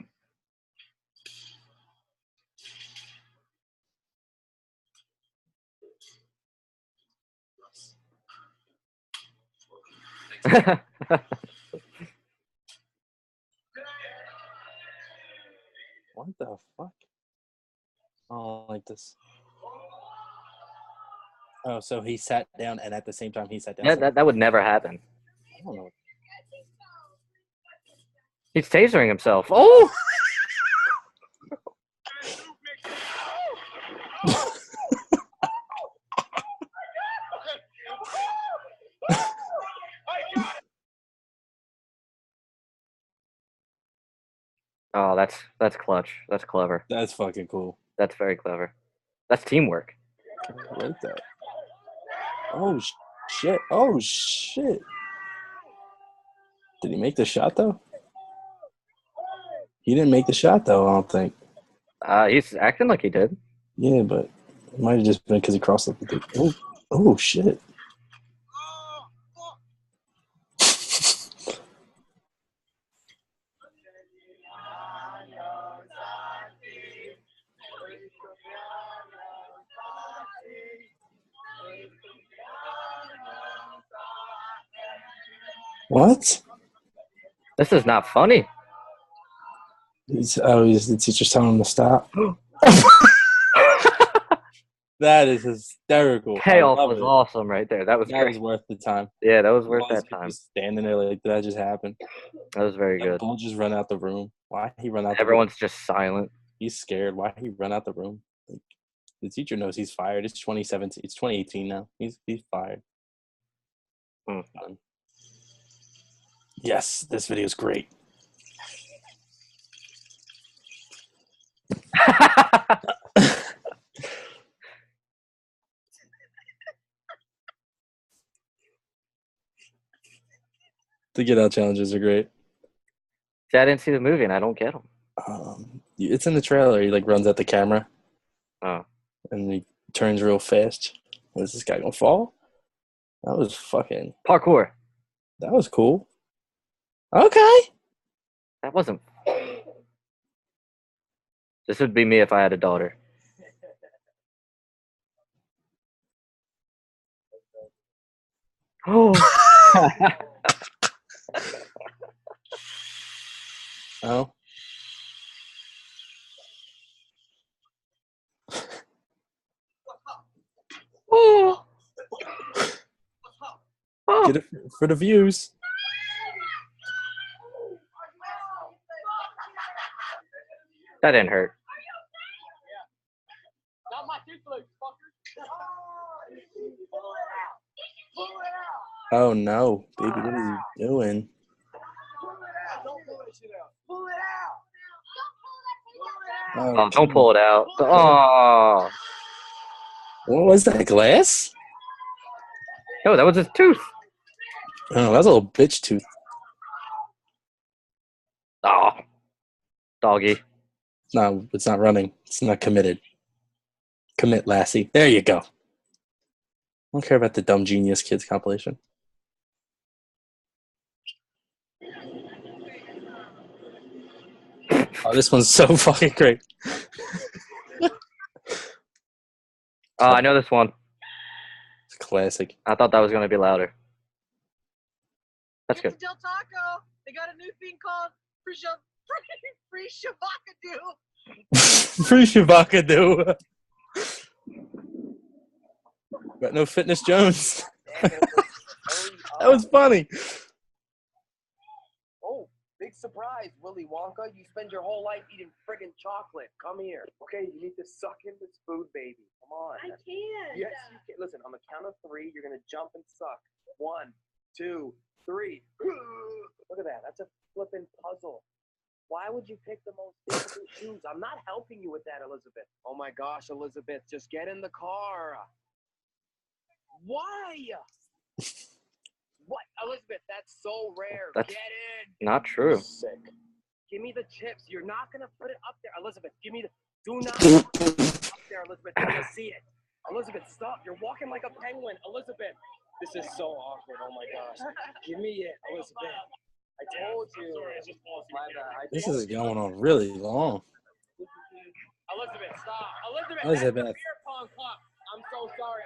What the fuck? I don't like this. Oh, so he sat down, and at the same time he sat down. Yeah, that would never happen. I don't know. He's tasering himself. Oh! Oh, that's clutch. That's clever. That's fucking cool. That's very clever. That's teamwork. I like that. Oh, shit. Oh, shit. Did he make the shot, though? He didn't make the shot, though, I don't think. He's acting like he did. Yeah, but it might have just been because he crossed up the dude. Oh, oh, shit. What? This is not funny. He's the teacher's telling him to stop. That is hysterical. Payoff was awesome right there. That was That great. was worth the time. Yeah, that was worth All these that people time. standing there like that just happened. That was very good. Bull just run out the room. Why he run out? Everyone's just silent. He's scared. Why he run out the room? Like, the teacher knows he's fired. It's 2017. It's 2018 now. He's fired. Mm. Yes, this video is great. The Get Out challenges are great. See, I didn't see the movie and I don't get them. It's in the trailer. He like runs at the camera. Oh. And he turns real fast. Is this guy gonna fall? That was fucking Parkour. That was cool. Okay. That wasn't. This would be me if I had a daughter. Oh. Oh. Oh. Get it for the views. That didn't hurt. Not my tooth loose, fucker. Oh no, baby, what are you doing? Pull it out. Oh, don't pull it out. Oh. What was that, glass? No, that was his tooth. Oh, that's a little bitch tooth. Oh. Doggy. No, it's not running. It's not committed. Commit, Lassie. There you go. I don't care about the Dumb Genius Kids compilation. Oh, this one's so fucking great. Oh, I know this one. It's classic. I thought that was going to be louder. That's good. Del Taco. They got a new thing called free Shabakadoo. Free Shabakadoo. Got no Fitness Jones. That was funny. Oh, big surprise, Willy Wonka. You spend your whole life eating friggin' chocolate. Come here. Okay, you need to suck in this food, baby. Come on. I can't. Yes, you can. Listen, on the count of 3, you're going to jump and suck. 1, 2, 3. Look at that. That's a flippin' puzzle. Why would you pick the most difficult shoes? I'm not helping you with that, Elizabeth. Oh my gosh, Elizabeth, just get in the car. Why? What? Elizabeth, that's so rare. That's Get in. not true. Sick. Give me the chips. You're not going to put it up there. Elizabeth, give me the... Do not put it up there, Elizabeth. I want to see it. Elizabeth, stop. You're walking like a penguin. Elizabeth. This is so awkward. Oh, my gosh. Give me it, Elizabeth. I told you. This is going on really long. Elizabeth, stop. Elizabeth, Elizabeth. that's a beer pong cup. I'm so sorry.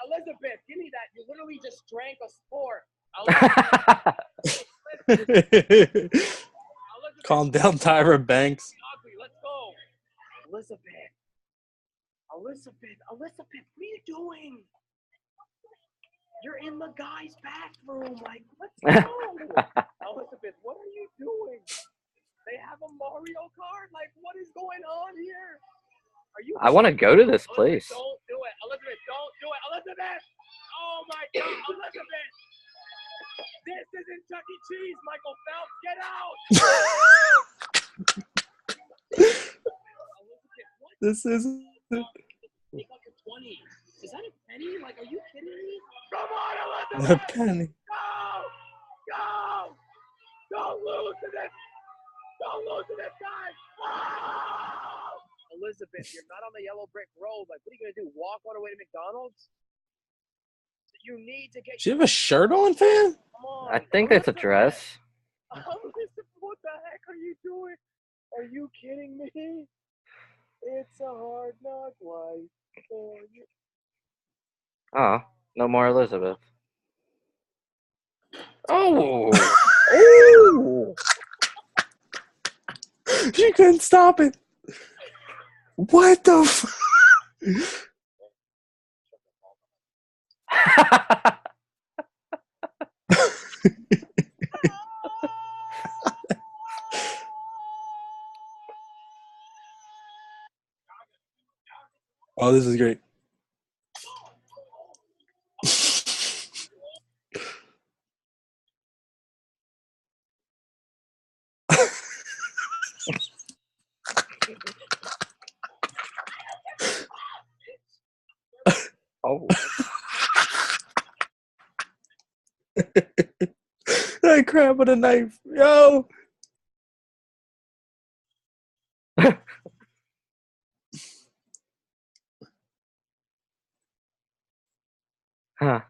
Elizabeth, give me that. You literally just drank a sport. Elizabeth, Calm down, Tyra Banks. ugly. Let's go. Elizabeth, what are you doing? You're in the guy's bathroom. Like, let's go. Elizabeth, what are you doing? They have a Mario Kart? Like, what is going on here? Are you? I want to go to this place. Don't do it. Elizabeth, don't do it. Elizabeth! Oh, my God. Elizabeth! This isn't Chuck E. Cheese, Michael Phelps. Get out! Elizabeth, what? This is. Take out your 20. Is that a penny? Like, are you kidding me? Come on, A Elizabeth! penny. Go! Don't lose to this! Don't lose to this guy! Oh! Elizabeth, you're not on the yellow brick road. Like, what are you going to do? Walk all the way to McDonald's? You need to get... She have a shirt on, fam? Come on. I think that's a dress. Elizabeth, what the heck are you doing? Are you kidding me? It's a hard knock life for you. Oh, no more Elizabeth. Oh! Oh! She couldn't stop it. What the Oh, this is great. Oh. That crab with a knife. Yo! Huh.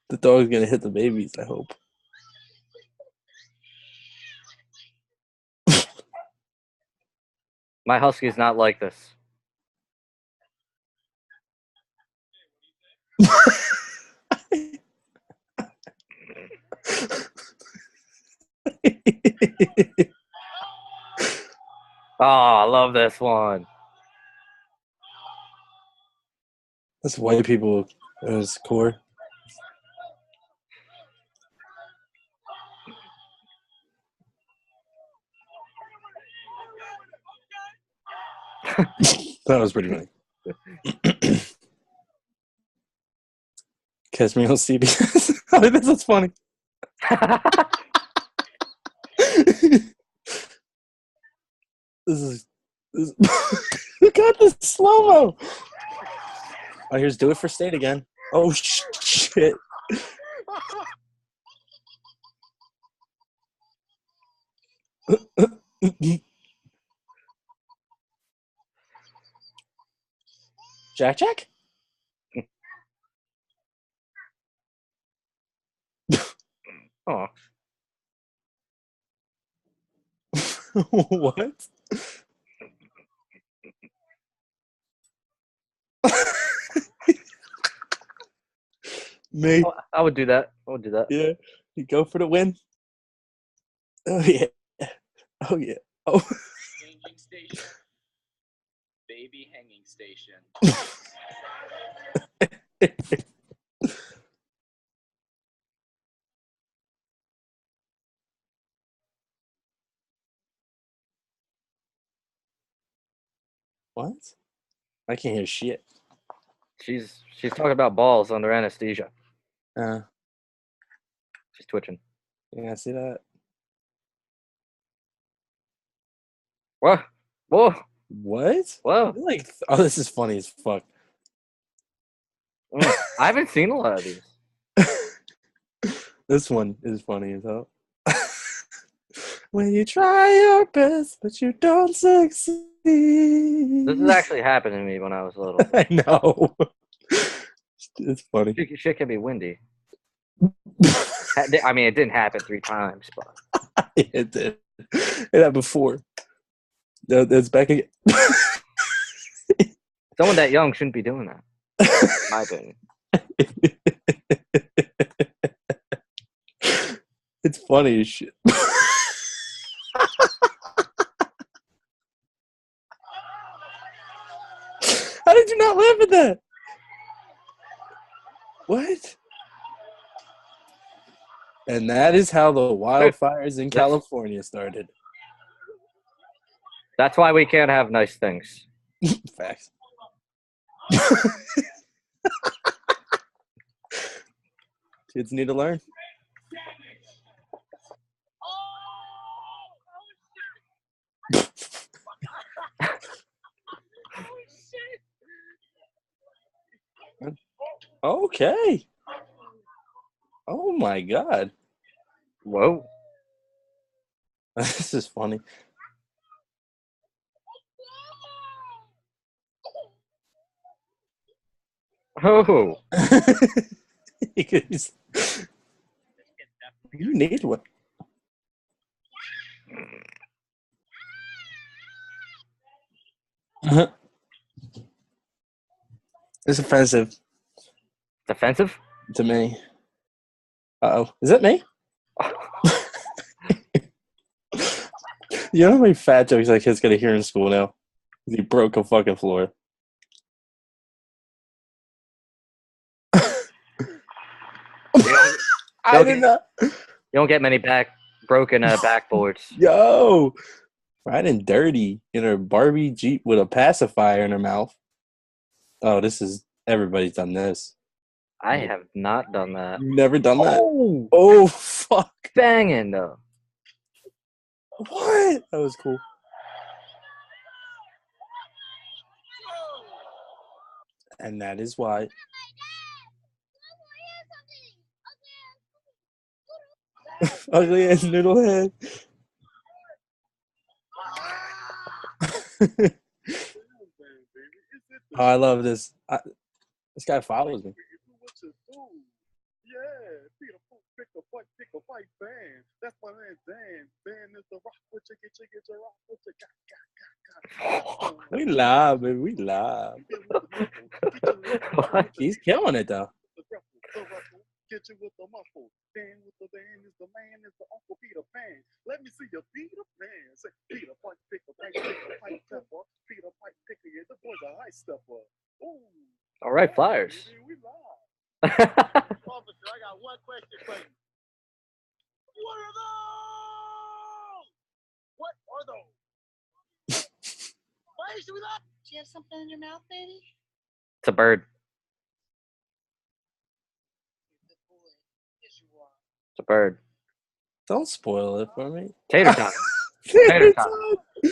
The dog's gonna hit the babies, I hope. My husky's not like this. Oh, I love this one. That's white people as core. That was pretty funny. Catch me on CBS. I think this is funny. This look at this slow-mo. Oh, here's Do It for State again. Oh, shit. Jack? Oh. What? Me. Oh, I would do that. Yeah. You go for the win. Oh, yeah. Oh, yeah. Oh. Changing station. Baby hanging station. What? I can't hear shit. She's talking about balls under anesthesia. She's twitching. Yeah, see that? What? Whoa. What? Whoa. Like, oh, this is funny as fuck. I haven't seen a lot of these. This one is funny as hell. When you try your best, but you don't succeed. This has actually happened to me when I was little. I know. It's funny. Shit can be windy. I mean, it didn't happen 3 times, but It did. It happened before. That's back again. someone that young shouldn't be doing that. In my opinion. It's funny as shit. How did you not laugh at that? What? And that is how the wildfires in California started. That's why we can't have nice things. Facts. Kids need to learn. Okay. Oh my God. Whoa. This is funny. Oh. You need one. It's offensive It's offensive? to me. Uh-oh. Is that me? You know how many fat jokes that kid's gonna hear in school now? He broke a fucking floor. I did not. You don't get many broken backboards. Yo, riding dirty in her Barbie Jeep with a pacifier in her mouth. Oh, everybody's done this. I have not done that. You've never done that? Oh, Oh, fuck. banging though. What? That was cool. And that is why. Ugly ass noodle head. Oh, I love this. This guy follows me. Yeah, Peter Poop, pick a fight, band. That's my man Dan. Dan is the rock with chicken, to rock with the We live, baby. We live. He's killing it, though. Get you with the muscle. Dan with the band is the man, is the Uncle Peter Pan. Let me see you Peter Pan. Say Peter Pipe, pick a pipe, pepper. Peter Pipe, picker, yeah, the boy's a high stepper. Ooh. All right, Flyers. Baby, we live. Officer, I got one question for you. What are those? What are those? Why should we laugh? Do you have something in your mouth, baby? It's a bird. Yes, you are. It's a bird. Don't spoil it for me. Tater tot. Tater tot. 3, 4,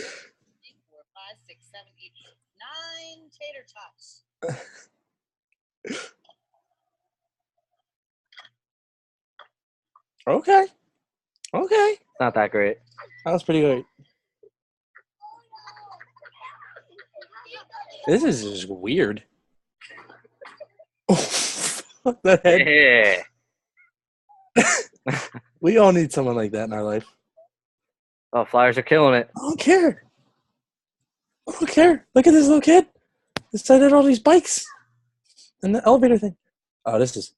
5, 6, 7, 8, 9 tater tots. Okay. Okay. Not that great. That was pretty good. This is just weird. Fuck that head. Yeah. We all need someone like that in our life. Oh, Flyers are killing it. I don't care. I don't care. Look at this little kid. Decided all these bikes and the elevator thing. Oh, this is.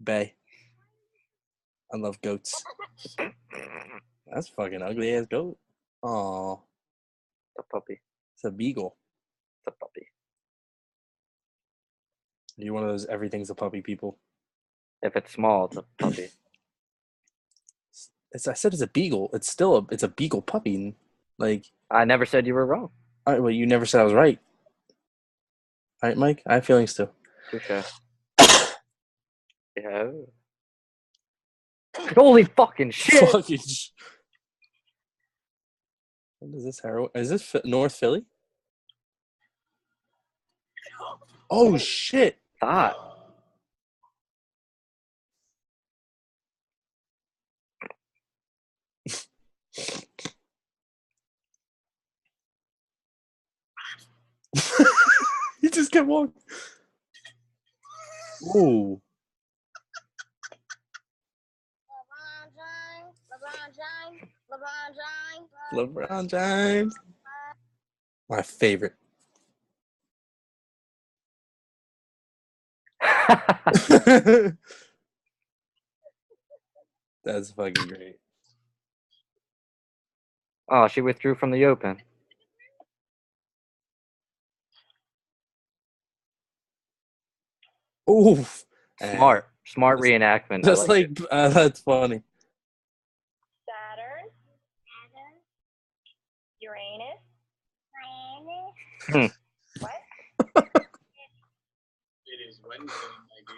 Bay. I love goats. That's fucking ugly ass goat. Aw. It's a puppy. It's a beagle. It's a puppy. Are you one of those everything's a puppy people? If it's small, it's a puppy. I said it's a beagle. It's a beagle puppy. Like, I never said you were wrong. all right, well, you never said I was right. All right, Mike. I have feelings too. Touche. Yeah. Holy fucking shit! Fucking. What is this? Heroin? Is this North Philly? Oh shit! Thought. He just kept walking. Ooh. LeBron James. My favorite. That's fucking great. Oh, she withdrew from the Open. Ooh. Smart reenactment. Just that's funny. Saturn, Uranus, what? It is Wednesday, my dude.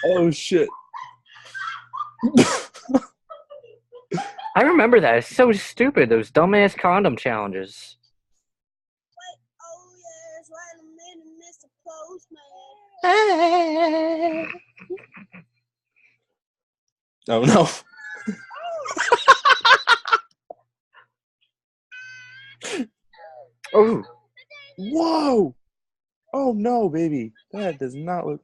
Oh shit. I remember that. It's so stupid. Those dumbass condom challenges. Oh, yes, wait a minute, Mr. Postman. Oh no. Oh, Whoa. Oh no, baby. That does not look.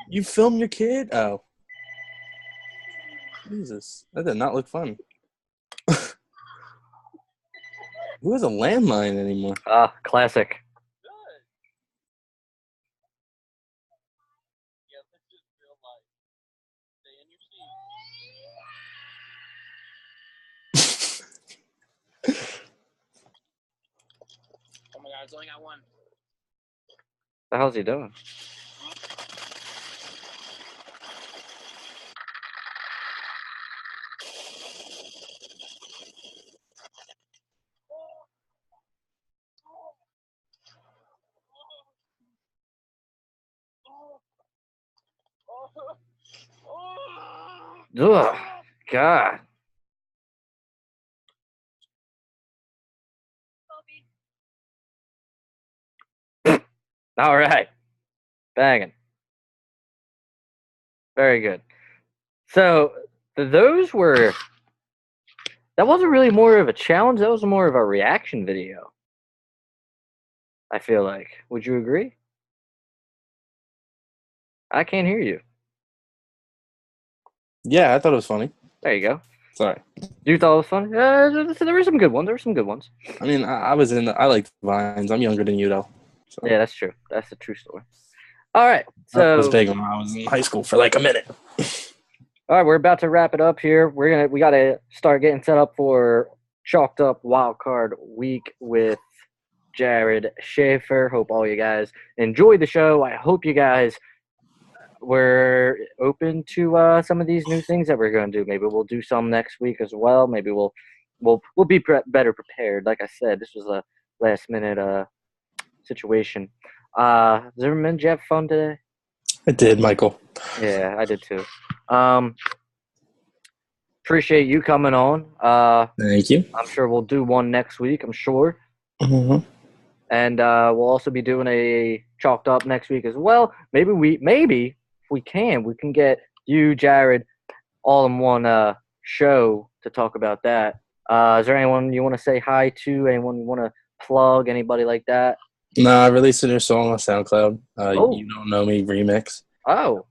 You filmed your kid? Oh. Jesus. That did not look fun. Who has a landline anymore? classic. Yeah, this is real life. Stay in your seat. Oh my god, it's only got one. The hell's he doing? Ugh, God. All right. Banging. Very good. So, those were... That wasn't really more of a challenge. That was more of a reaction video. I feel like. Would you agree? I can't hear you. Yeah, I thought it was funny. There you go. Sorry. You thought it was funny? There were some good ones. I mean, I liked Vines. I'm younger than you, though. So. Yeah, that's true. That's a true story. All right. I was So, big when I was in high school for like a minute. all right, we're about to wrap it up here. We got to start getting set up for Chalked Up Wild Card Week with Jared Schaefer. Hope all you guys enjoyed the show. I hope you guys were open to some of these new things that we're going to do. Maybe we'll do some next week as well. Maybe we'll be better prepared. Like I said, this was a last minute situation. Zimmerman, did you have fun today? I did, Michael. Yeah, I did too. Appreciate you coming on. Thank you. I'm sure we'll do one next week. I'm sure. Mm-hmm. And we'll also be doing a Chalked Up next week as well. Maybe if we can get you, Jared, all in one show to talk about that. Is there anyone you want to say hi to? Anyone you want to plug? Anybody like that? No, I released a new song on SoundCloud. Oh. You Don't Know Me remix. Oh,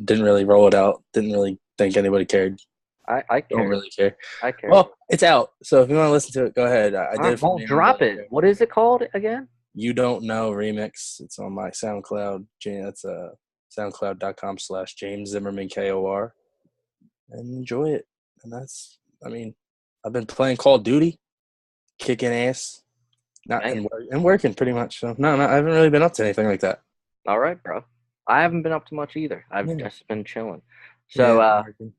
Didn't really roll it out. Didn't really think anybody cared. I Don't care. really care. I care. Well, it's out. So if you want to listen to it, go ahead. I All did right, it for well, me. drop it. What is it called again? You Don't Know remix. It's on my SoundCloud. That's soundcloud.com/James Zimmerman KOR. And enjoy it. And I've been playing Call of Duty, kicking ass, and working pretty much. So no, I haven't really been up to anything like that. All right, bro. I haven't been up to much either. I've Yeah. just been chilling. So, working.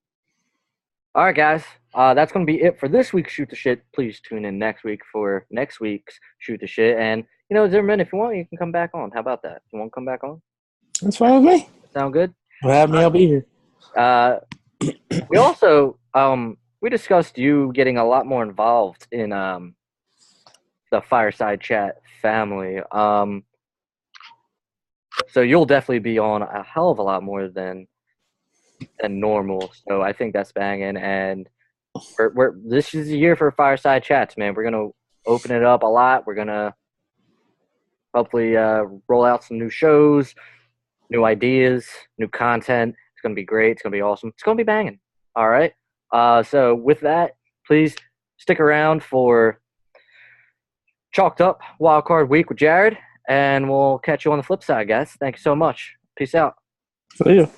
all right, guys. That's going to be it for this week's Shoot the Shit. Please tune in next week for next week's Shoot the Shit. And, Zimmerman, if you want, you can come back on. How about that? You want to come back on? That's fine with me. Sound good? Well, have me, I'll be here. We also, we discussed you getting a lot more involved in the Fireside Chat family. So you'll definitely be on a hell of a lot more than normal. So I think that's banging. And this is the year for Fireside Chats, man. We're gonna open it up a lot. We're gonna hopefully roll out some new shows, new ideas, new content. It's gonna be great. It's gonna be awesome. It's gonna be banging. All right. So with that, please stick around for Chalked Up Wildcard Week with Jared, and we'll catch you on the flip side, guys. Thank you so much. Peace out. See you.